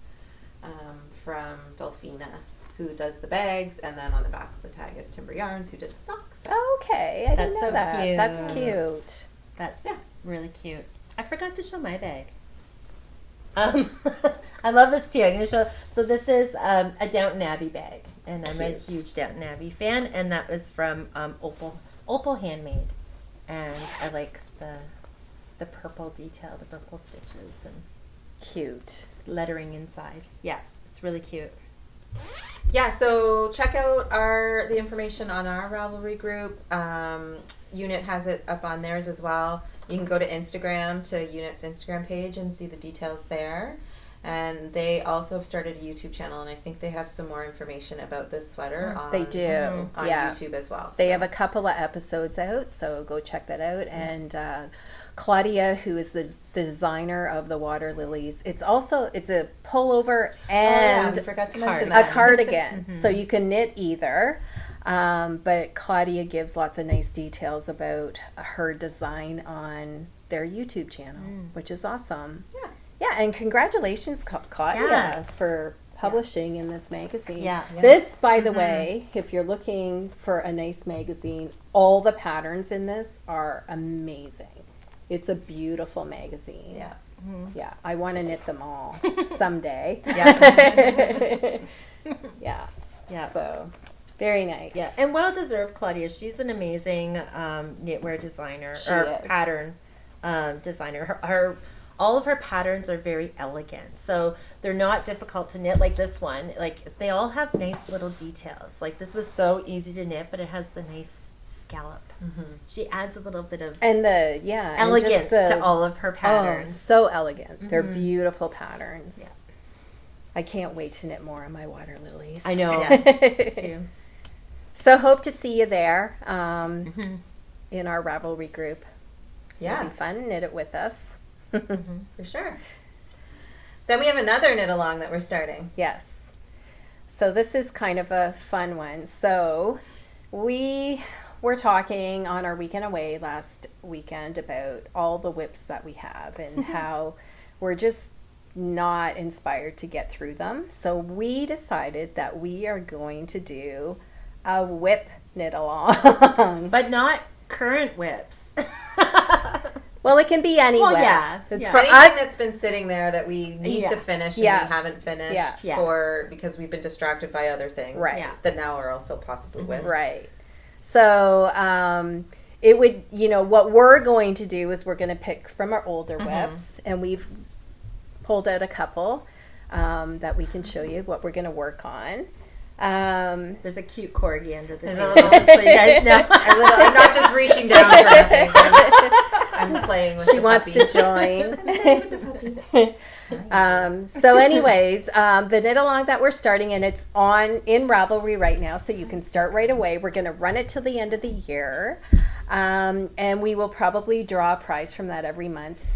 from Delphina, who does the bags, and then on the back of the tag is Timber Yarns, who did the socks. Okay, I didn't That's know so that. cute. That's cute. That's Yeah. really cute. I forgot to show my bag. I love this too. I'm going to show. So this is a Downton Abbey bag, and I'm a huge Downton Abbey fan. And that was from Opal Handmade, and I like the purple detail, the purple stitches, and Cute. lettering inside. Yeah, it's really cute. Yeah, so check out the information on our Ravelry group. Unit has it up on theirs as well. You can go to Instagram, to Unit's Instagram page, and see the details there. And they also have started a YouTube channel, and I think they have some more information about this sweater on, They do. on Yeah. YouTube as well. They have a couple of episodes out, so go check that out. And Claudia, who is the designer of the water lilies, it's a pullover and I forgot to mention a that. cardigan, so you can knit either. But Claudia gives lots of nice details about her design on their YouTube channel, which is awesome. Yeah. Yeah, and congratulations, Claudia, Yes. for publishing in this magazine. Yeah. This, by the way, if you're looking for a nice magazine, all the patterns in this are amazing. It's a beautiful magazine. Yeah. Yeah, I want to knit them all someday. Yeah. Yeah. Yeah. So, very nice. Yeah, and well deserved, Claudia. She's an amazing knitwear designer She or is. pattern designer. Her all of her patterns are very elegant, so they're not difficult to knit like this one. Like they all have nice little details. Like this was so easy to knit, but it has the nice scallop. She adds a little bit of And elegance and just to all of her Oh, patterns. so elegant. They're beautiful patterns. Yeah. I can't wait to knit more of my water lilies. I know. Yeah. Too. So hope to see you there in our Ravelry group. It'll Yeah, be fun. Knit it with us. for sure. Then we have another knit along that we're starting. Yes. So this is kind of a fun one. So we were talking on our weekend away last weekend about all the WIPs that we have and how we're just not inspired to get through them. So we decided that we are going to do a WIP knit along. But not current whips. Well, it can be any Well, WIP. yeah. For Anything us, that's been sitting there that we need Yeah. to finish and Yeah. we haven't finished Yeah. Yes. because we've been distracted by other things Right. Yeah. that now are also possibly WIPs. right. So it would, what we're going to do is we're going to pick from our older WIPs, and we've pulled out a couple that we can show you what we're going to work on. There's a cute corgi under the There's table, a little- just so you guys know. I'm not just reaching down for nothing. I'm playing with She the wants puppy. to join. I'm playing with the puppy. So anyways, the knit along that we're starting, and it's in Ravelry right now, so you can start right away. We're going to run it till the end of the year, and we will probably draw a prize from that every month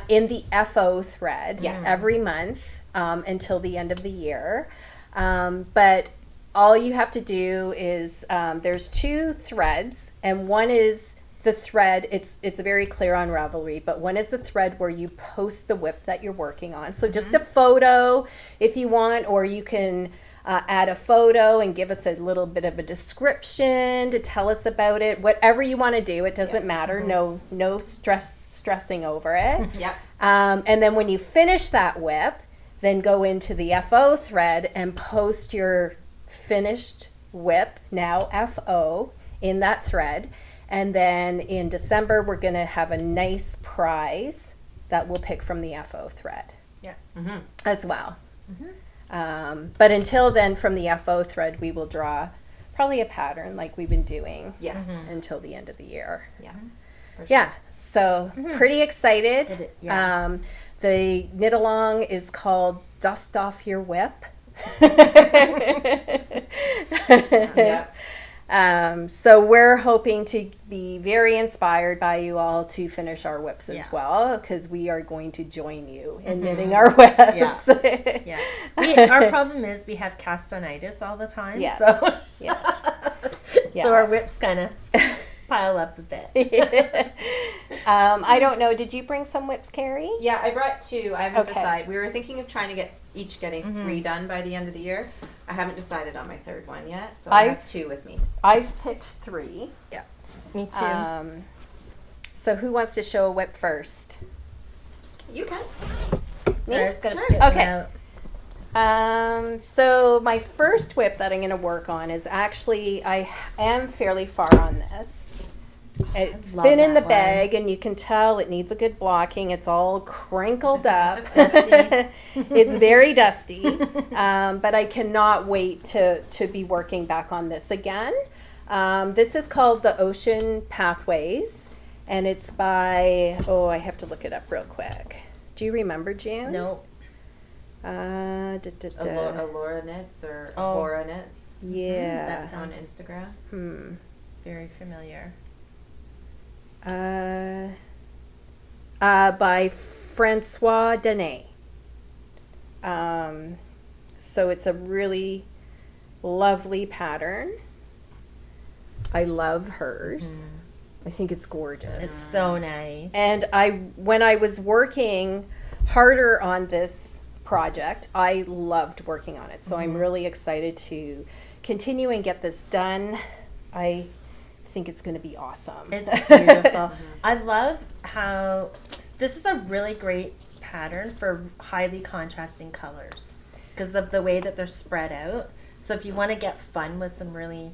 in the FO thread. Yes. Every month until the end of the year. But all you have to do is there's 2 threads, and one is the thread. It's very clear on Ravelry, but one is the thread where you post the WIP that you're working on. So just a photo if you want, or you can add a photo and give us a little bit of a description to tell us about it. Whatever you want to do, it doesn't matter. No stressing over it. Yep. And then when you finish that WIP, then go into the FO thread and post your finished WIP, now FO, in that thread. And then in December, we're going to have a nice prize that we'll pick from the FO thread Yeah. as well. But until then, from the FO thread, we will draw probably a pattern like we've been doing Yes. until the end of the year. Yeah. For sure. Yeah, so pretty excited. Yes. The knit along is called Dust Off Your WIP. Yep. So we're hoping to be very inspired by you all to finish our WIPs as well, because we are going to join you in knitting our WIPs. Our problem is we have castonitis all the time. Yes. So, Yes. so our WIPs kind of pile up a bit. I don't know. Did you bring some WIPs, Carrie? Yeah, I brought 2. I haven't Okay. decided. We were thinking of trying to get 3 done by the end of the year. I haven't decided on my 3rd one yet, so I have 2 with me. I've picked 3. Yeah, me too. So who wants to show a WIP first? You can. Sarah's gonna Sure. pick one Okay. out. So my first WIP that I'm going to work on is actually, I am fairly far on this. It's Love been in the that one. bag, and you can tell it needs a good blocking. It's all crinkled up. Dusty. It's very dusty, but I cannot wait to be working back on this again. This is called the Ocean Pathways, and it's by, I have to look it up real quick. Do you remember, June? No. Alora Knits or Oh. Aura Knits Yeah. That's on sounds Instagram. very familiar. By Francois Dene. So it's a really lovely pattern. I love hers. I think it's gorgeous. It's so nice. And when I was working harder on this project, I loved working on it. So I'm really excited to continue and get this done. I think it's going to be awesome. It's beautiful. I love how this is a really great pattern for highly contrasting colors because of the way that they're spread out. So if you want to get fun with some really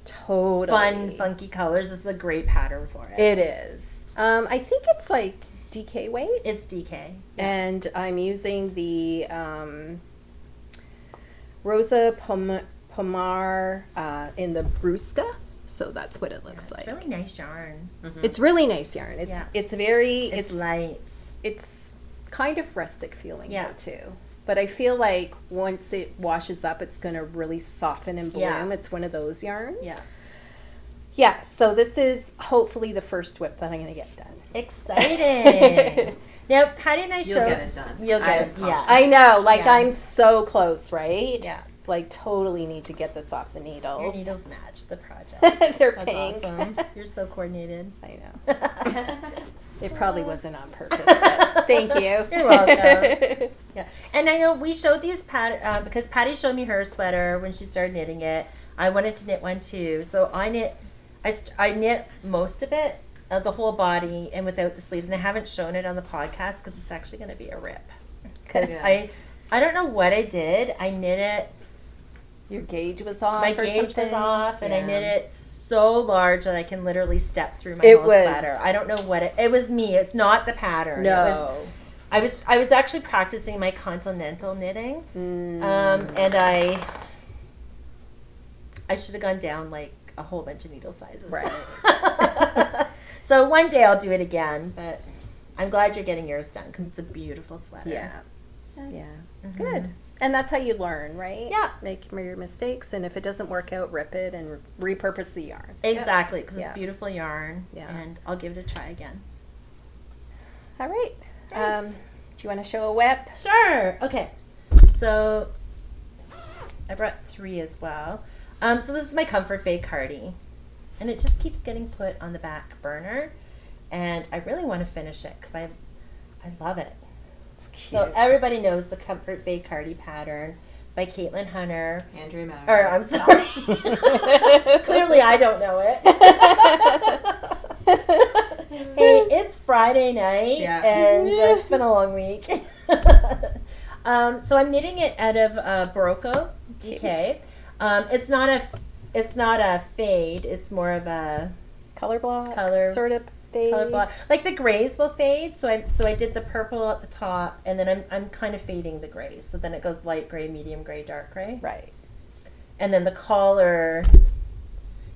Totally. fun, funky colors, this is a great pattern for it. It is. I think it's like DK weight. It's DK. And I'm using the Rosa Pomar in the Brusca. So that's what it looks It's like. really nice yarn. It's really nice yarn. It's very It's light. it's kind of rustic feeling Yeah. though too. But I feel like once it washes up, it's going to really soften and bloom. Yeah. It's one of those yarns. Yeah. Yeah. So this is hopefully the first WIP that I'm going to get done. Exciting. Now, Patty and I You'll showed. get it done. You'll I get have it. Yeah. I know. Like Yes. I'm so close, right? Yeah. Like totally need to get this off the needles. Your needles match the project. They're That's pink. awesome. You're so coordinated. I know. It probably wasn't on purpose, but thank you. You're welcome. Yeah, and I know we showed these because Patty showed me her sweater when she started knitting it. I wanted to knit one too, so I knit most of it, the whole body, and without the sleeves. And I haven't shown it on the podcast because it's actually going to be a rip. Because Yeah. I don't know what I did. I knit it. Your gauge was off. My or gauge was something? off, and I Yeah. knit it so large that I can literally step through my It whole was- sweater. I don't know what it was. Me. It's not the pattern. No. It was, I was actually practicing my continental knitting, and I should have gone down like a whole bunch of needle sizes. Right. So one day I'll do it again, but I'm glad you're getting yours done because it's a beautiful sweater. Yeah. Nice. Yeah. Good. And that's how you learn, right? Yeah. Make your mistakes, and if it doesn't work out, rip it and repurpose the yarn. Exactly, because Yeah. it's beautiful yarn, Yeah. and I'll give it a try again. All right. Nice. Do you want to show a WIP? Sure. Okay. So I brought 3 as well. So this is my Comfort Fade Cardi, and it just keeps getting put on the back burner, and I really want to finish it because I love it. It's cute. So everybody knows the Comfort Fade Cardi pattern by Caitlin Hunter. Andrea Maurer. Or I'm sorry. Clearly I don't know it. Hey, it's Friday night, Yeah. and it's been a long week. So I'm knitting it out of Barocco DK. It's not a fade. It's more of a color block. Color- Sort of fade. color block. Like the grays will fade. So I did the purple at the top, and then I'm kind of fading the grays. So then it goes light gray, medium gray, dark gray. Right. And then the collar,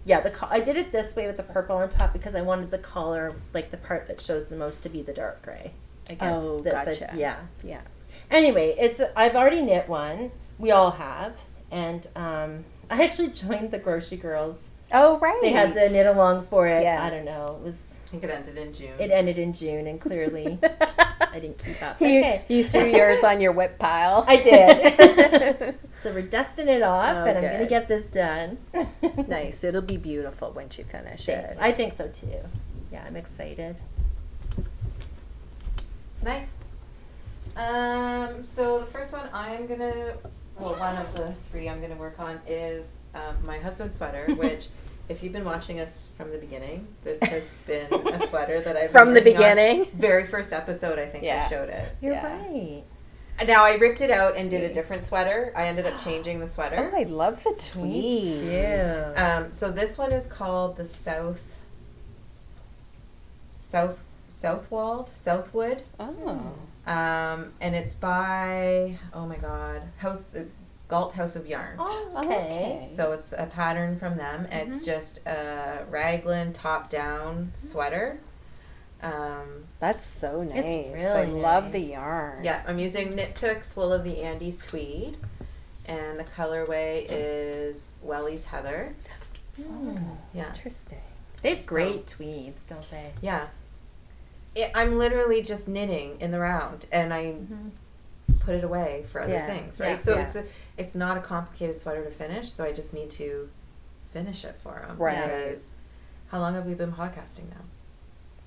I did it this way with the purple on top because I wanted the collar, like the part that shows the most, to be the dark gray. Against Oh, this. gotcha. Yeah. Yeah. Anyway, I've already knit one. We all have. And I actually joined the Grocery Girls Oh, right. They had the Knitalong for it. Yeah. I don't know. It was. I think it ended in June. It ended in June, and clearly I didn't keep up. Okay. You threw yours on your whip pile. I did. So we're dusting it off, and I'm Okay. going to get this done. Nice. It'll be beautiful once you finish Thanks. it. I think so too. Yeah, I'm excited. Nice. So the first one one of the three I'm gonna work on is my husband's sweater, which, if you've been watching us from the beginning, this has been a sweater that I've From the been working on. beginning? Very first episode, I think Yeah. I showed it. You're Yeah. right. Now I ripped it out and did a different sweater. I ended up changing the sweater. Oh, I love the Me tweed. too. So this one is called the Southwood. Oh. And it's by, oh my god, Galt House of Yarn. Oh, Okay. So it's a pattern from them. It's Mm-hmm. just a raglan top-down sweater. That's so nice. really I love the nice. yarn. Yeah, I'm using Knit Picks Wool of the Andes Tweed. And the colorway is Welly's Heather. Oh, Yeah. interesting. They have great tweeds, don't they? Yeah. I'm literally just knitting in the round, and I put it away for other Yeah. things, right? Yeah. So Yeah. it's not a complicated sweater to finish, so I just need to finish it for him. Right. Because how long have we been podcasting now?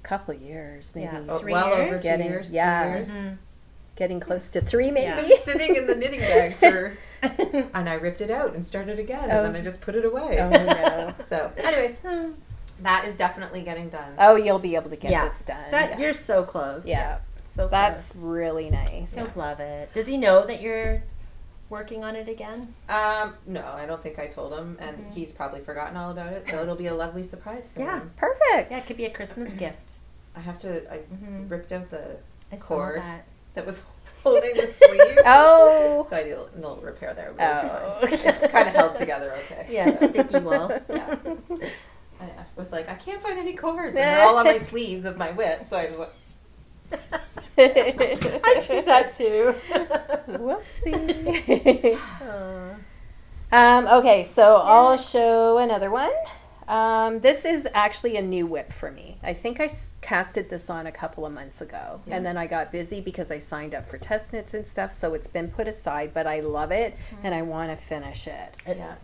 Couple years, maybe. Yeah. Oh, 3 well over years? 2 Getting- years. yeah. 3 years. Mm-hmm. Getting close to 3, maybe. Yeah. It's been sitting in the knitting bag for, and I ripped it out and started again, and Oh. then I just put it away. Oh, no. So, anyways, that is definitely getting done. Oh, you'll be able to get Yeah. this done. That You're so close. Yeah. So That's close. really nice. I love it. Does he know that you're working on it again? No, I don't think I told him, and he's probably forgotten all about it. So it'll be a lovely surprise for Yeah. him. Perfect. Yeah, it could be a Christmas gift. I ripped out the I saw cord that. that was holding the sleeve. Oh. So I did a little repair there. But Oh. it's kind of held together okay. Yeah, it's sticky wool. Yeah. I was like, I can't find any cords, and they're all on my sleeves of my whip. So I was like, I do that too. Whoopsie. Okay, so I'll show another one. This is actually a new whip for me. I think I casted this on a couple of months ago, and then I got busy because I signed up for test knits and stuff, so it's been put aside, but I love it, and I want to finish it. It's Yeah.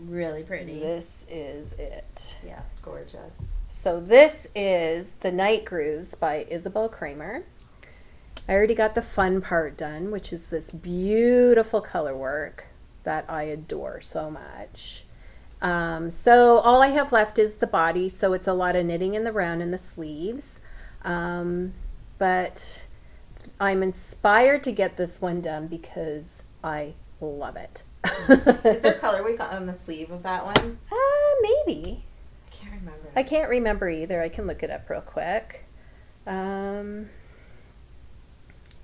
really pretty. This is it. Yeah. gorgeous. So this is the Night Grooves by Isabel Kramer. I already got the fun part done, which is this beautiful color work that I adore so much. So all I have left is the body, so it's a lot of knitting in the round and the sleeves. But I'm inspired to get this one done because I love it. Is there colorway on the sleeve of that one? Maybe. I can't remember. I can't remember either. I can look it up real quick.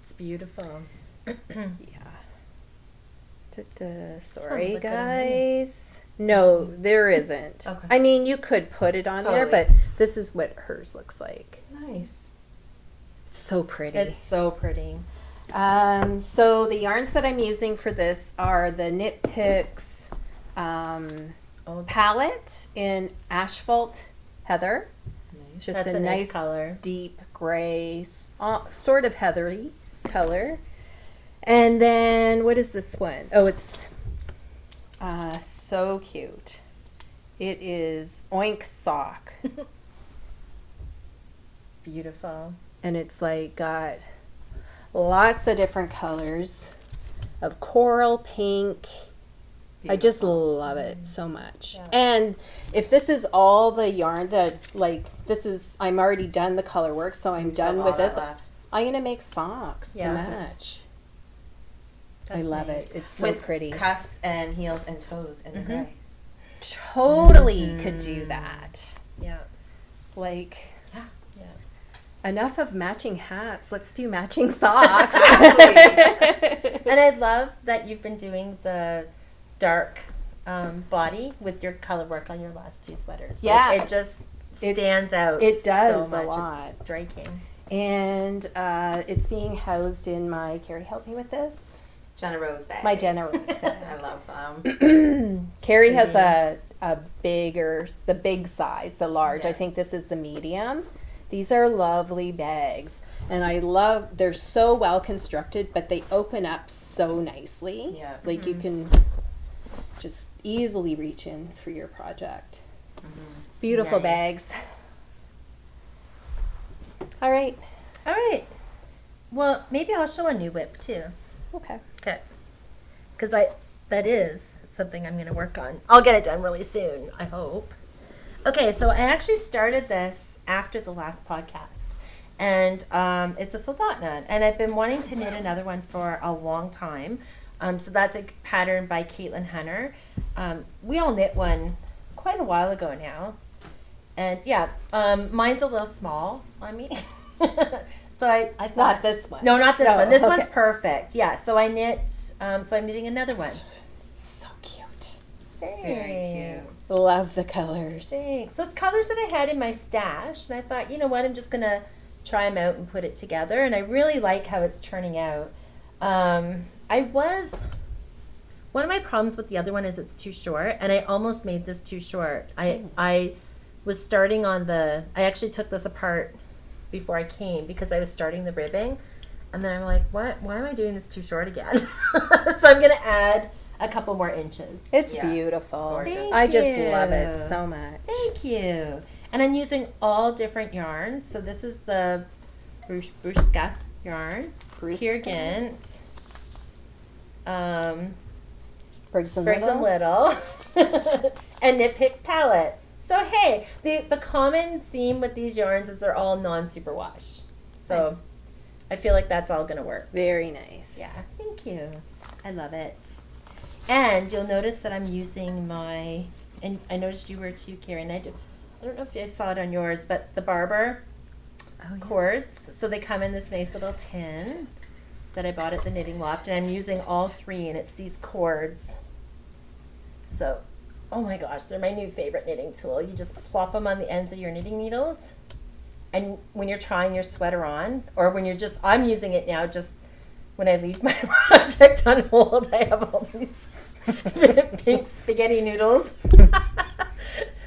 It's beautiful. Yeah. Sorry, Someone look at guys. No, there isn't. Okay. I mean, you could put it on there, Totally. but this is what hers looks like. Nice. It's so pretty. It's so pretty. So the yarns that I'm using for this are the Knit Picks palette in Asphalt Heather. It's just That's a a nice nice color. deep gray, sort of heathery color. And then what is this one? Oh, it's so cute. It is Oink Sock. Beautiful. And it's like got lots of different colors of coral, pink. I just love it so much. Yeah. And if this is all the yarn that, like, I'm already done the color work, so I'm So done all with that this. left. I'm going to make socks Yeah. to match. I That's love nice. it. It's so With pretty. cuffs and heels and toes in the gray. Totally could do that. Yeah. Like, Yeah. Yeah. enough of matching hats. Let's do matching socks. And I love that you've been doing the dark body with your color work on your last two sweaters. Like, Yes. it just It's- stands out. it does so much. a lot. It's striking. And it's being housed in my, Carrie, help me with this. Jenna Rose bag. My Jenna Rose bag. I love them. Carrie has a the big size, the large. I Yeah. think this is the medium. These are lovely bags. And they're so well constructed, but they open up so nicely. Yeah. Like you can just easily reach in for your project. Beautiful Nice. bags. All right. All right. Well, maybe I'll show a new whip too. Okay. Okay. Because that is something I'm going to work on. I'll get it done really soon, I hope. Okay, so I actually started this after the last podcast. And it's a soldatna. And I've been wanting to knit another one for a long time. So that's a pattern by Caitlin Hunter. We all knit one quite a while ago now. And yeah, mine's a little small on me. So I thought. Not this one. No, not this No, one. This okay. one's perfect. Yeah, so I knit, so I'm knitting another one. So cute. Very cute. Love the colors. Thanks. So it's colors that I had in my stash, and I thought, you know what, I'm just going to try them out and put it together, and I really like how it's turning out. One of my problems with the other one is it's too short, and I almost made this too short. I was starting on I actually took this apart before I came because I was starting the ribbing, and then I'm like, why am I doing this too short again? So I'm going to add a couple more inches. It's Yeah. beautiful. Gorgeous. I just Thank love it you. so much. Thank you. And I'm using all different yarns. So this is the Bruska yarn, Pure Gint, Briggs and Briggs and Little, and Knit Picks palette. So hey, the common theme with these yarns is they're all non-superwash. So Nice. I feel like that's all gonna work. Very nice. Yeah, thank you. I love it. And you'll notice that I'm using and I noticed you were too, Karen. I don't know if you saw it on yours, but the Barber cords. So they come in this nice little tin that I bought at the Knitting Loft, and I'm using all three, and it's these cords. So, oh my gosh, they're my new favorite knitting tool. You just plop them on the ends of your knitting needles, and when you're trying your sweater on, or when I'm using it now just when I leave my project on hold, I have all these pink spaghetti noodles.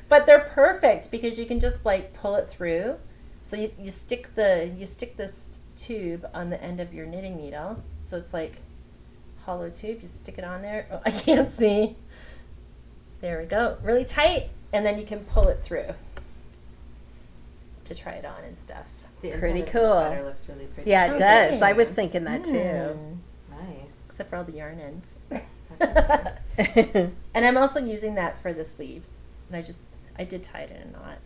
But they're perfect because you can just like pull it through. So you stick this tube on the end of your knitting needle. So it's like hollow tube. You stick it on there. Oh, I can't see. There we go. Really tight, and then you can pull it through to try it on and stuff. The Pretty inside of the cool. sweater looks really pretty. Yeah, it Oh, does. I was thanks. thinking that too. Nice. Except for all the yarn ends. Mm. And I'm also using that for the sleeves. And I did tie it in a knot.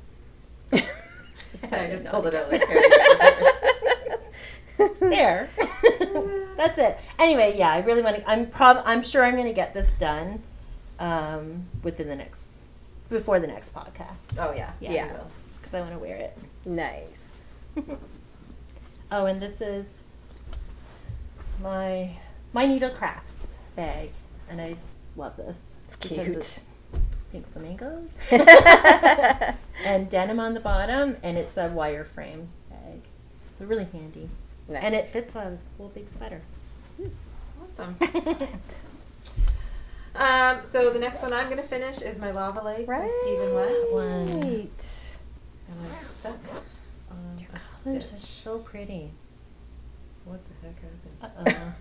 I just pulled it out like There. That's it. Anyway, yeah, I really want to. I'm sure I'm going to get this done before the next podcast. Oh yeah. Yeah. Yeah. You will. Because I want to wear it. Nice. Oh, and this is my Needle Crafts bag, and I love this. It's because cute. It's pink flamingos and denim on the bottom, and it's a wireframe bag, so really handy. Nice. And it fits a whole big sweater. Awesome. Excellent. So the next one I'm going to finish is my Lava Lake by Right. Stephen West. Right. And I'm stuck on Your a colors are stitch. so pretty. What the heck happened?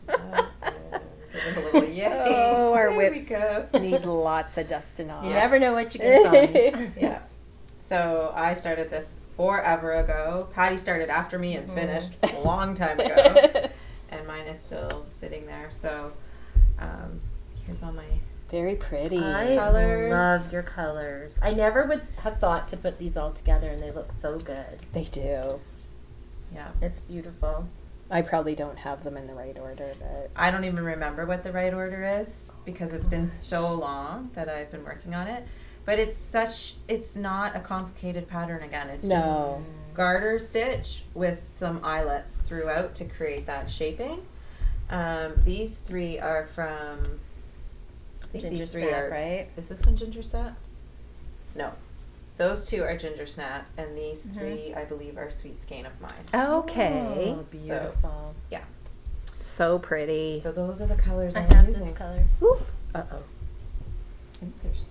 Uh-oh. Yay. Oh, our There whips we go. need lots of dusting off. You never know what you can find. Yeah. So I started this forever ago. Patty started after me and finished a long time ago. And mine is still sitting there. So here's all my... Very pretty. I Colors. love your colors. I never would have thought to put these all together, and they look so good. They do. Yeah. It's beautiful. I probably don't have them in the right order, but I don't even remember what the right order is because it's been so long that I've been working on it. But it's not a complicated pattern again. It's just no. garter stitch with some eyelets throughout to create that shaping. These three are from... I think Ginger these three snap, are... right? Is this one Ginger Snap? No. Those two are Ginger Snap, and these three, I believe, are Sweet Skein of mine. Okay. Oh, beautiful. So pretty. So those are the colors I I'm have using. this color. Uh-oh. I think there's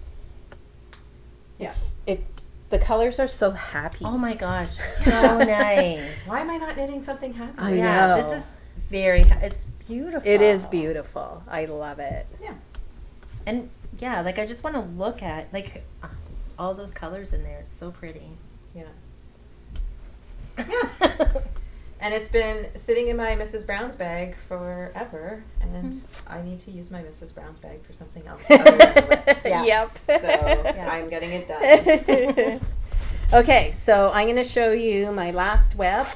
The colors are so happy. Oh my gosh, so nice. Why am I not knitting something happy? I Yeah, know. this is it's beautiful. It is beautiful. I love it. Yeah. And yeah, like I just want to look at like all those colors in there. It's so pretty. Yeah. And it's been sitting in my Mrs. Brown's bag forever, and I need to use my Mrs. Brown's bag for something else other than the whip. Yes. Yep. So I'm getting it done. Okay, so I'm going to show you my last web.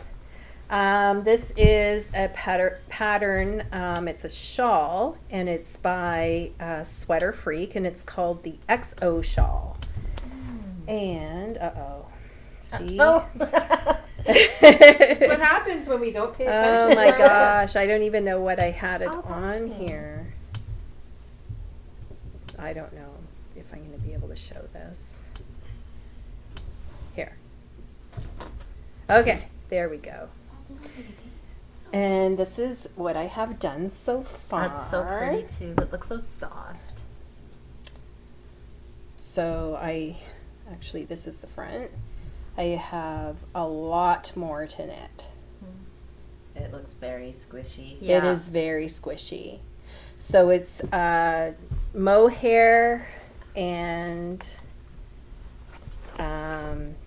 This is a pattern. It's a shawl, and it's by Sweater Freak, and it's called the XO shawl. And see. This is what happens when we don't pay attention. Oh to my our gosh, I don't even know what I had it Oh, that's on neat. here. I don't know if I'm going to be able to show this. Here. Okay, there we go. And this is what I have done so far. That's so pretty too. It looks so whips. So actually this is the front. I have a lot more to knit. It looks very squishy. Yeah. It is very squishy. So it's mohair and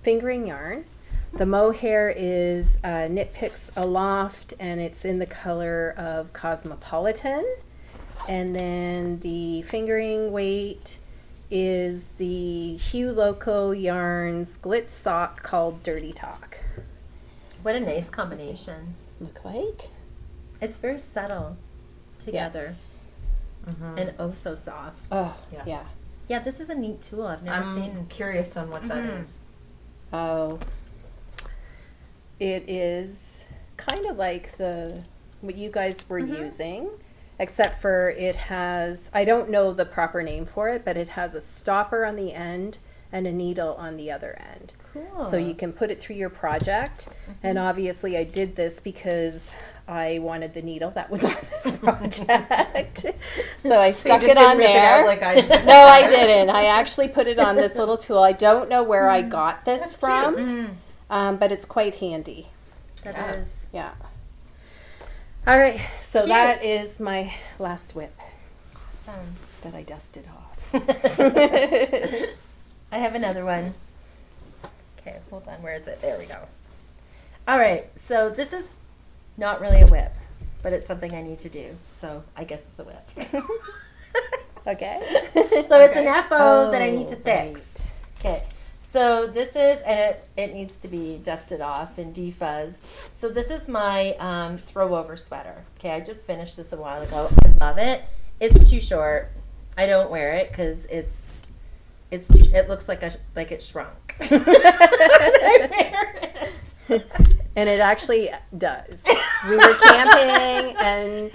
fingering yarn. The mohair is Knit Picks Aloft, and it's in the color of Cosmopolitan. And then the fingering weight is the Hue Loco Yarns Glitz sock called Dirty Talk. What a nice combination. Look like? It's very subtle together Yes. and oh so soft. Oh, Yeah. yeah. Yeah, this is a neat tool. I've never I'm seen. curious on what that is. Oh, it is kind of like what you guys were using, except for it has, I don't know the proper name for it, but it has a stopper on the end and a needle on the other end. Cool. So you can put it through your project. And obviously I did this because I wanted the needle that was on this project. So I stuck just it on didn't rip it there. out like I did. No, I didn't. I actually put it on this little tool. I don't know where I got this That's from, but it's quite handy. That is. Yeah. All right. So that Cute. is my last whip Awesome. that I dusted off. I have another one. Okay, hold on. Where is it? There we go. All right. So this is not really a whip, but it's something I need to do. So I guess it's a whip. Okay. So it's an FO that I need to Oh, fix. Okay. So this is, and it needs to be dusted off and defuzzed. So this is my throw over sweater. Okay, I just finished this a while ago. I love it. It's too short. I don't wear it because it looks like it shrunk. I wear it. And it actually does. We were camping and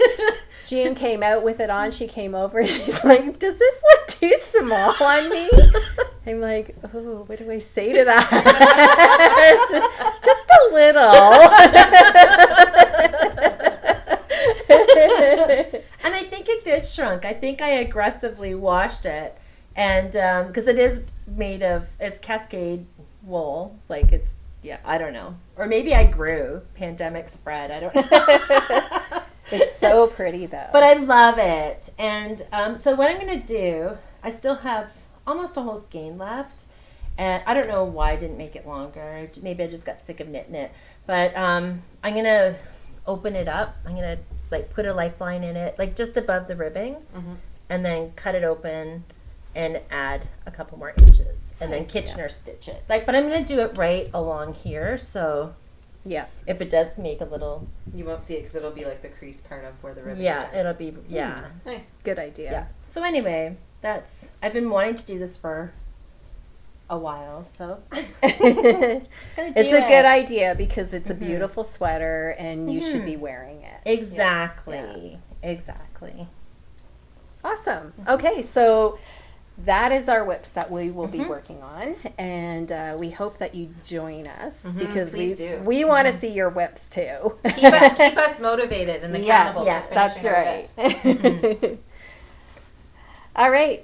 June came out with it on. She came over and she's like, "Does this look too small on me?" I'm like, "Oh, what do I say to that?" Just a little. And I think it did shrunk. I think I aggressively washed it, and because it is made of, it's Cascade wool, like it's, yeah, I don't know, or maybe I grew. Pandemic spread. I don't know. It's so pretty though. But I love it, and so what I'm gonna do, I still have almost a whole skein left, and I don't know why I didn't make it longer. Maybe I just got sick of knitting it, but I'm gonna open it up. I'm gonna like put a lifeline in it, like just above the ribbing, and then cut it open and add a couple more inches, and Nice, then Kitchener stitch it. Like, but I'm gonna do it right along here, so yeah. if it does make a little, You won't see it because it'll be like the crease part of where the ribbon yeah, is. it'll be, yeah. Nice. Good idea. Yeah. So anyway, I've been wanting to do this for a while, so just gonna do It's a it. good idea because it's a beautiful sweater and you should be wearing it. Exactly. Exactly. Awesome. Okay, so that is our whips that we will be working on, and we hope that you join us because Please do. we want to see your whips too. Keep us motivated and accountable. Yes, for that's finishing our right. whips. All right.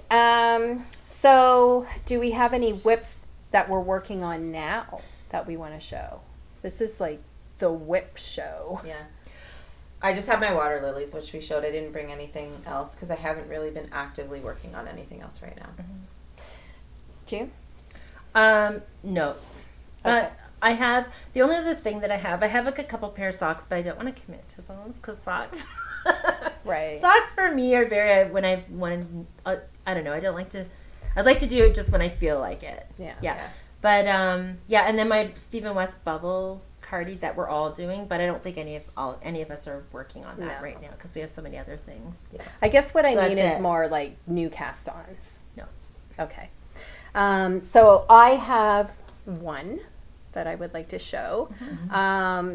So do we have any whips that we're working on now that we want to show? This is like the whip show. Yeah. I just have my water lilies, which we showed. I didn't bring anything else because I haven't really been actively working on anything else right now. June? No. Okay. I have, the only other thing that I have like a couple pair of socks, but I don't want to commit to those because socks. Right. Socks for me are very, when I wanted, I don't know, I'd like to do it just when I feel like it. Yeah. But, yeah, and then my Stephen West bubble cardi that we're all doing, but I don't think any of us are working on that right now because we have so many other things. Yeah. I guess what I So mean that's is it. more like new cast-ons. No. Okay. So I have one that I would like to show.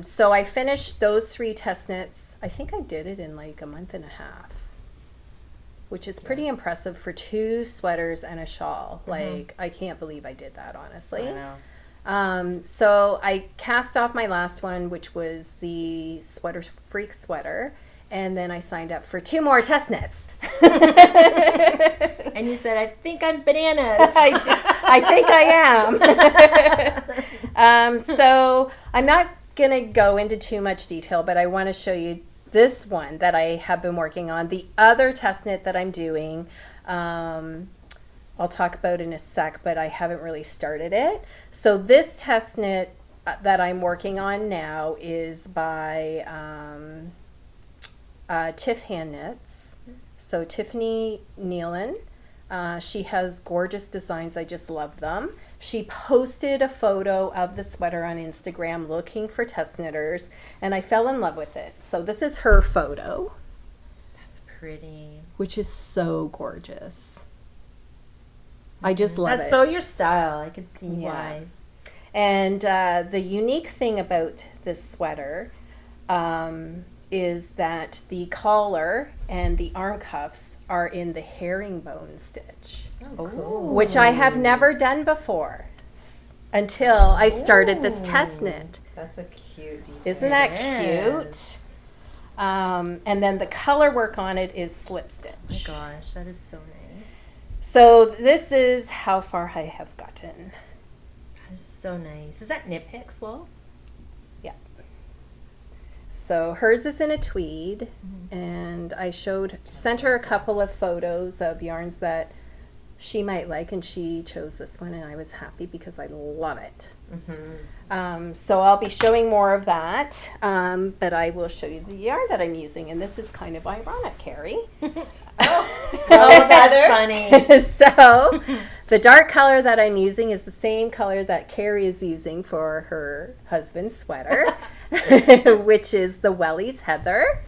So I finished those 3 test knits. I think I did it in like a month and a half, which is pretty impressive for 2 sweaters and a shawl. Like, I can't believe I did that, honestly. I know. So I cast off my last one, which was the Sweater Freak sweater, and then I signed up for 2 more test knits. And you said, I think I'm bananas. I think I am. So I'm not going to go into too much detail, but I want to show you this one that I have been working on. The other test knit that I'm doing, I'll talk about in a sec, but I haven't really started it. So this test knit that I'm working on now is by Tiff Hand Knits. So Tiffany Nealon. She has gorgeous designs. I just love them. She posted a photo of the sweater on Instagram looking for test knitters, and I fell in love with it. So this is her photo. That's pretty. Which is so gorgeous. I just love That's it. so your style. I could see Yeah. why. And the unique thing about this sweater is that the collar and the arm cuffs are in the herringbone stitch, which I have never done before until I started this test knit. That's a cute detail. Isn't that Yes. cute? And then the color work on it is slip stitch. Oh my gosh, that is so nice. So this is how far I have gotten. That is so nice. Is that Knit Picks wool? Yeah. So hers is in a tweed, and I sent her a couple of photos of yarns that she might like, and she chose this one, and I was happy because I love it. So I'll be showing more of that, but I will show you the yarn that I'm using, and this is kind of ironic, Carrie. Oh, that's funny. So the dark color that I'm using is the same color that Carrie is using for her husband's sweater, which is the Wellies Heather.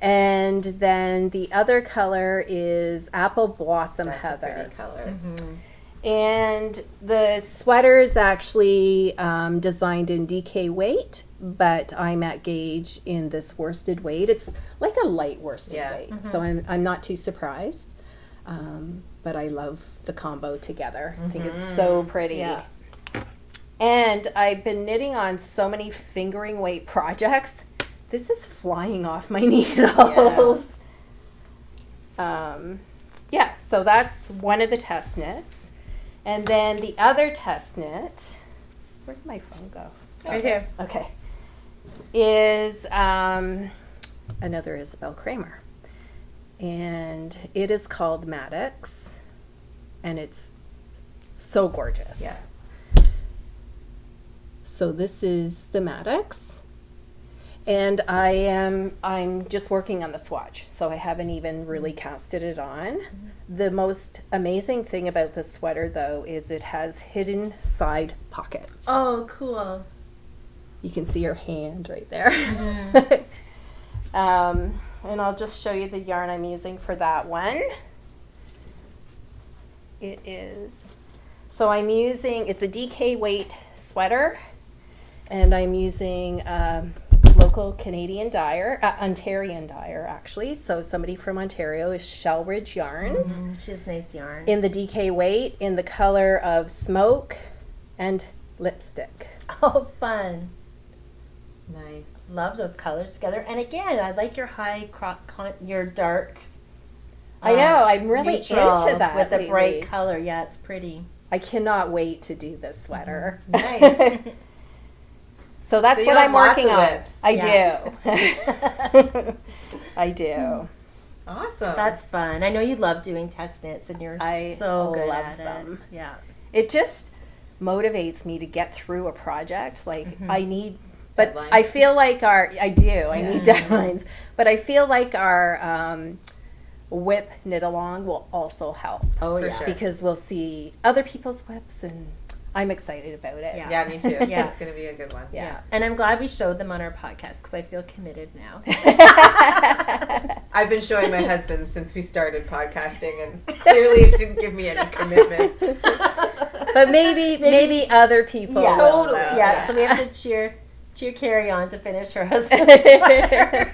And then the other color is Apple Blossom That's Heather. a pretty color. And the sweater is actually designed in DK weight, but I'm at gauge in this worsted weight. It's like a light worsted weight, so I'm not too surprised. But I love the combo together. I think it's so pretty. Yeah. And I've been knitting on so many fingering weight projects. This is flying off my needles. Yeah, so that's one of the test knits. And then the other test knit, where did my phone go? Right here. Okay. Is another Isabel Kramer. And it is called Maddox. And it's so gorgeous. Yeah. So this is the Maddox. And I'm just working on the swatch, so I haven't even really casted it on. The most amazing thing about this sweater, though, is it has hidden side pockets. Oh, cool. You can see her hand right there. And I'll just show you the yarn I'm using for that one. It is, so I'm using, it's a DK weight sweater, and I'm using local Canadian dyer, Ontarian dyer actually. So somebody from Ontario is Shellridge Yarns. She has nice yarn. In the DK weight, in the color of smoke and lipstick. Oh, fun. Nice. Love those colors together. And again, I like your high your dark I know. I'm really neutral into that with a bright lately. color. Yeah, it's pretty. I cannot wait to do this sweater. Nice. So that's So you what have I'm lots working of on. WIPs. I do. I do. Awesome. That's fun. I know you love doing test knits, and you're I so good love at them. it. Yeah. It just motivates me to get through a project. Like I need, but Deadlines. I feel like I need deadlines, but I feel like our WIP Knitalong will also help. Oh, For yeah. sure. Because we'll see other people's WIPs, and I'm excited about it. Yeah. Yeah, me too. Yeah. It's going to be a good one. Yeah. And I'm glad we showed them on our podcast because I feel committed now. I've been showing my husband since we started podcasting, and clearly it didn't give me any commitment. But maybe other people. Yeah, will, Totally. though. Yeah, so we have to cheer Carrie on to finish her husband's sweater.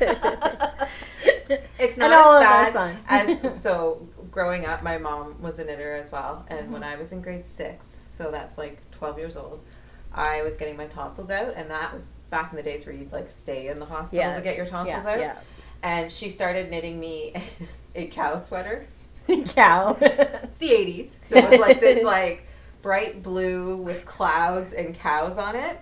It's And not all as of us on. bad as so. Growing up, my mom was a knitter as well, and when I was in grade 6, so that's like 12 years old, I was getting my tonsils out, and that was back in the days where you'd like stay in the hospital to get your tonsils out. Yeah. And she started knitting me a cow sweater. Cow. It's the 80s, so it was like this like bright blue with clouds and cows on it,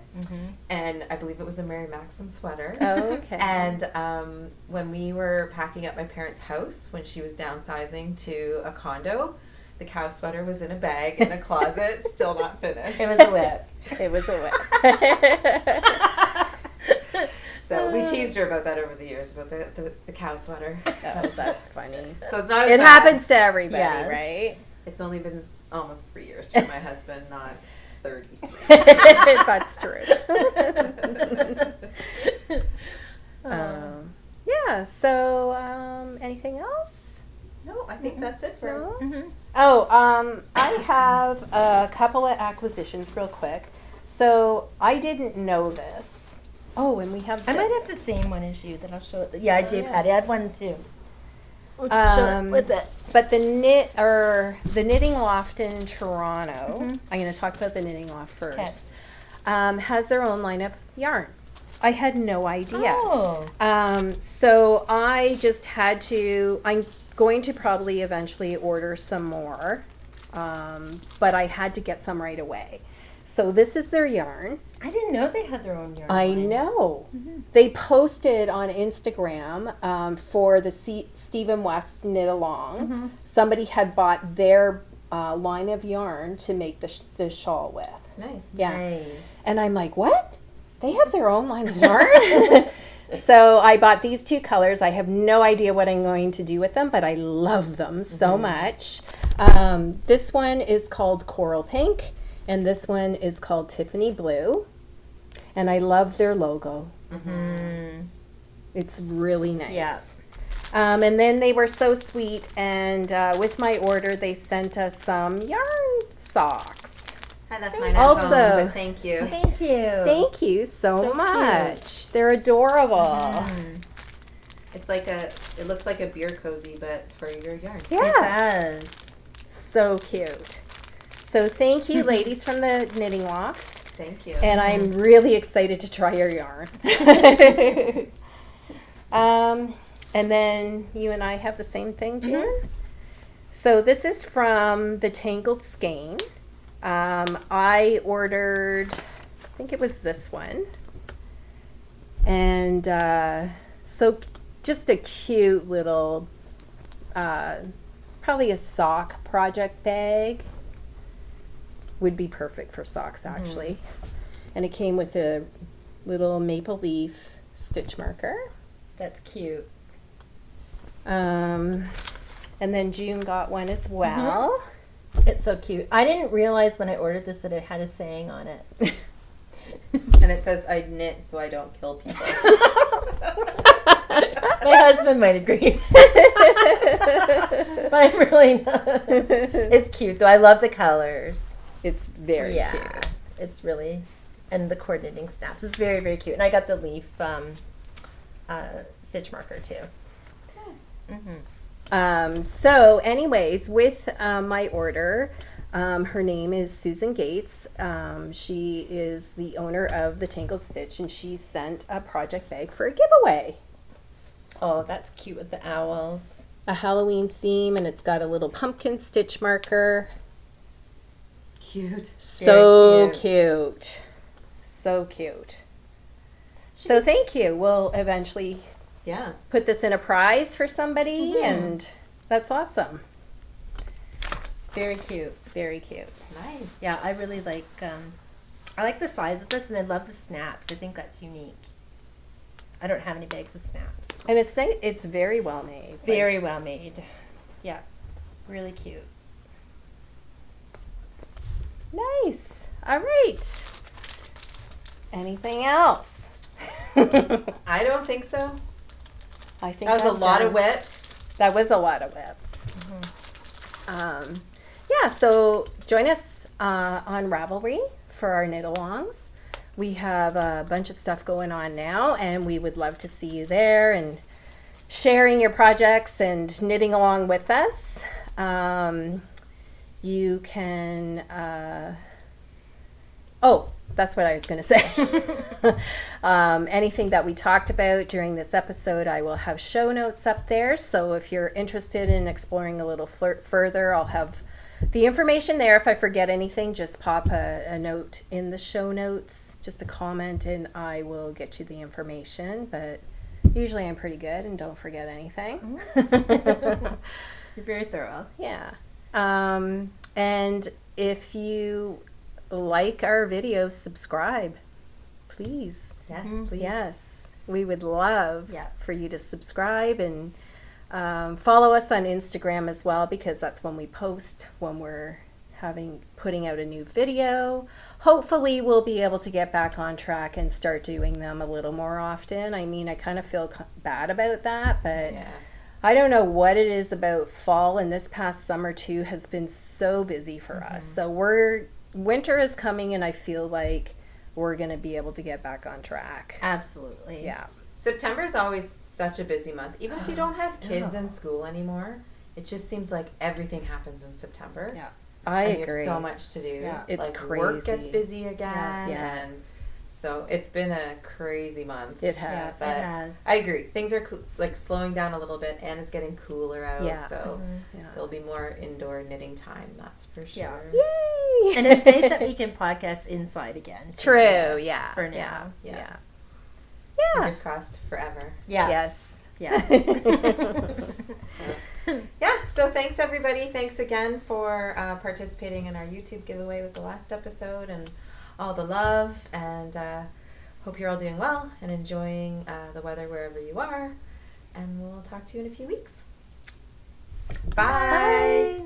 and I believe it was a Mary Maxim sweater. Oh, okay. And when we were packing up my parents' house when she was downsizing to a condo, the cow sweater was in a bag in a closet, still not finished. It was a whip. It was a whip. So we teased her about that over the years, about the cow sweater. Oh, that's funny. So it's not as It bad. happens to everybody, Yes. right? It's only been almost 3 years for my husband, not 30. That's true. Yeah, so anything else? No, I think that's it for. No? Mm-hmm. Oh, I have a couple of acquisitions real quick. So I didn't know this. Oh, and we have this. I might have the same one as you that I'll show it. Yeah, I do, yeah. Patty. I have one too. We'll show it with it. But the Knitting Loft in Toronto, I'm going to talk about the Knitting Loft first, has their own line of yarn. I had no idea. Oh. So I just had to, I'm going to probably eventually order some more, but I had to get some right away. So this is their yarn. I didn't know they had their own yarn. I line. know. They posted on Instagram for the Stephen West Knitalong. Somebody had bought their line of yarn to make the shawl with. Nice. Yeah. Nice. And I'm like, what? They have their own line of yarn? So I bought these two colors. I have no idea what I'm going to do with them, but I love them so much. This one is called Coral Pink, and this one is called Tiffany Blue. And I love their logo. It's really nice. Yeah. And then they were so sweet, and with my order, they sent us some yarn socks. I left mine at Also- home, but thank you. Thank you. Thank you so So much. They're adorable. It's like it looks like a beer cozy, but for your yarn. Yeah. It does. So cute. So thank you, ladies from the Knitting Loft. Thank you. And I'm really excited to try your yarn. And then you and I have the same thing, June. So this is from the Tangled Skein. I ordered, I think it was this one. And so just a cute little, probably a sock project bag. Would be perfect for socks, actually. And it came with a little maple leaf stitch marker. That's cute. And then June got one as well. It's so cute. I didn't realize when I ordered this that it had a saying on it. And it says, I knit so I don't kill people. My husband might agree. But I'm really not. It's cute though. I love the colors. It's very cute. It's really, and the cord knitting snaps. It's very, very cute. And I got the leaf stitch marker too. Nice. So anyways, with my order, her name is Susan Gates. She is the owner of the Tangled Stitch, and she sent a project bag for a giveaway. Oh, that's cute with the owls. a Halloween theme, and it's got a little pumpkin stitch marker. Cute. So Very cute. So cute. So thank you. We'll eventually Yeah. put this in a prize for somebody, and that's awesome. Very cute. Very cute. Nice. Yeah, I really like. I like the size of this, and I love the snaps. I think that's unique. I don't have any bags of snaps. And it's nice. It's very well made. Very well made. Yeah, really cute. Nice. All right. Anything else? I don't think so. I think That was a I'm lot done. of whips. That was a lot of whips. Yeah, so join us on Ravelry for our Knitalongs. We have a bunch of stuff going on now, and we would love to see you there and sharing your projects and knitting along with us. You can, oh, that's what I was going to say. Anything that we talked about during this episode, I will have show notes up there. So if you're interested in exploring a little further, I'll have the information there. If I forget anything, just pop a note in the show notes, just a comment, and I will get you the information. But usually I'm pretty good and don't forget anything. You're very thorough. Yeah. And if you like our videos, subscribe, please. Yes, please. Yes. We would love Yeah. for you to subscribe and follow us on Instagram as well, because that's when we post when we're putting out a new video. Hopefully we'll be able to get back on track and start doing them a little more often. I mean, I kind of feel bad about that, but Yeah. I don't know what it is about fall, and this past summer too has been so busy for us. So winter is coming, and I feel like we're going to be able to get back on track. Absolutely. Yeah. September is always such a busy month. Even if you don't have kids in school anymore, it just seems like everything happens in September. Yeah. I and agree. You have so much to do. Yeah. It's like work crazy. gets busy again, Yeah. and so it's been a crazy month. It Yeah, has. it But has. I agree. Things are like slowing down a little bit, and it's getting cooler out. Yeah. So Yeah. there'll be more indoor knitting time. That's for sure. Yeah. Yay! And it's nice that we can podcast inside again. too. True. Yeah. For now. Yeah. Yeah. Yeah. Fingers crossed forever. Yes. Yes. Yeah, so thanks everybody. Thanks again for participating in our YouTube giveaway with the last episode, and all the love, and hope you're all doing well and enjoying the weather wherever you are, and we'll talk to you in a few weeks. Bye.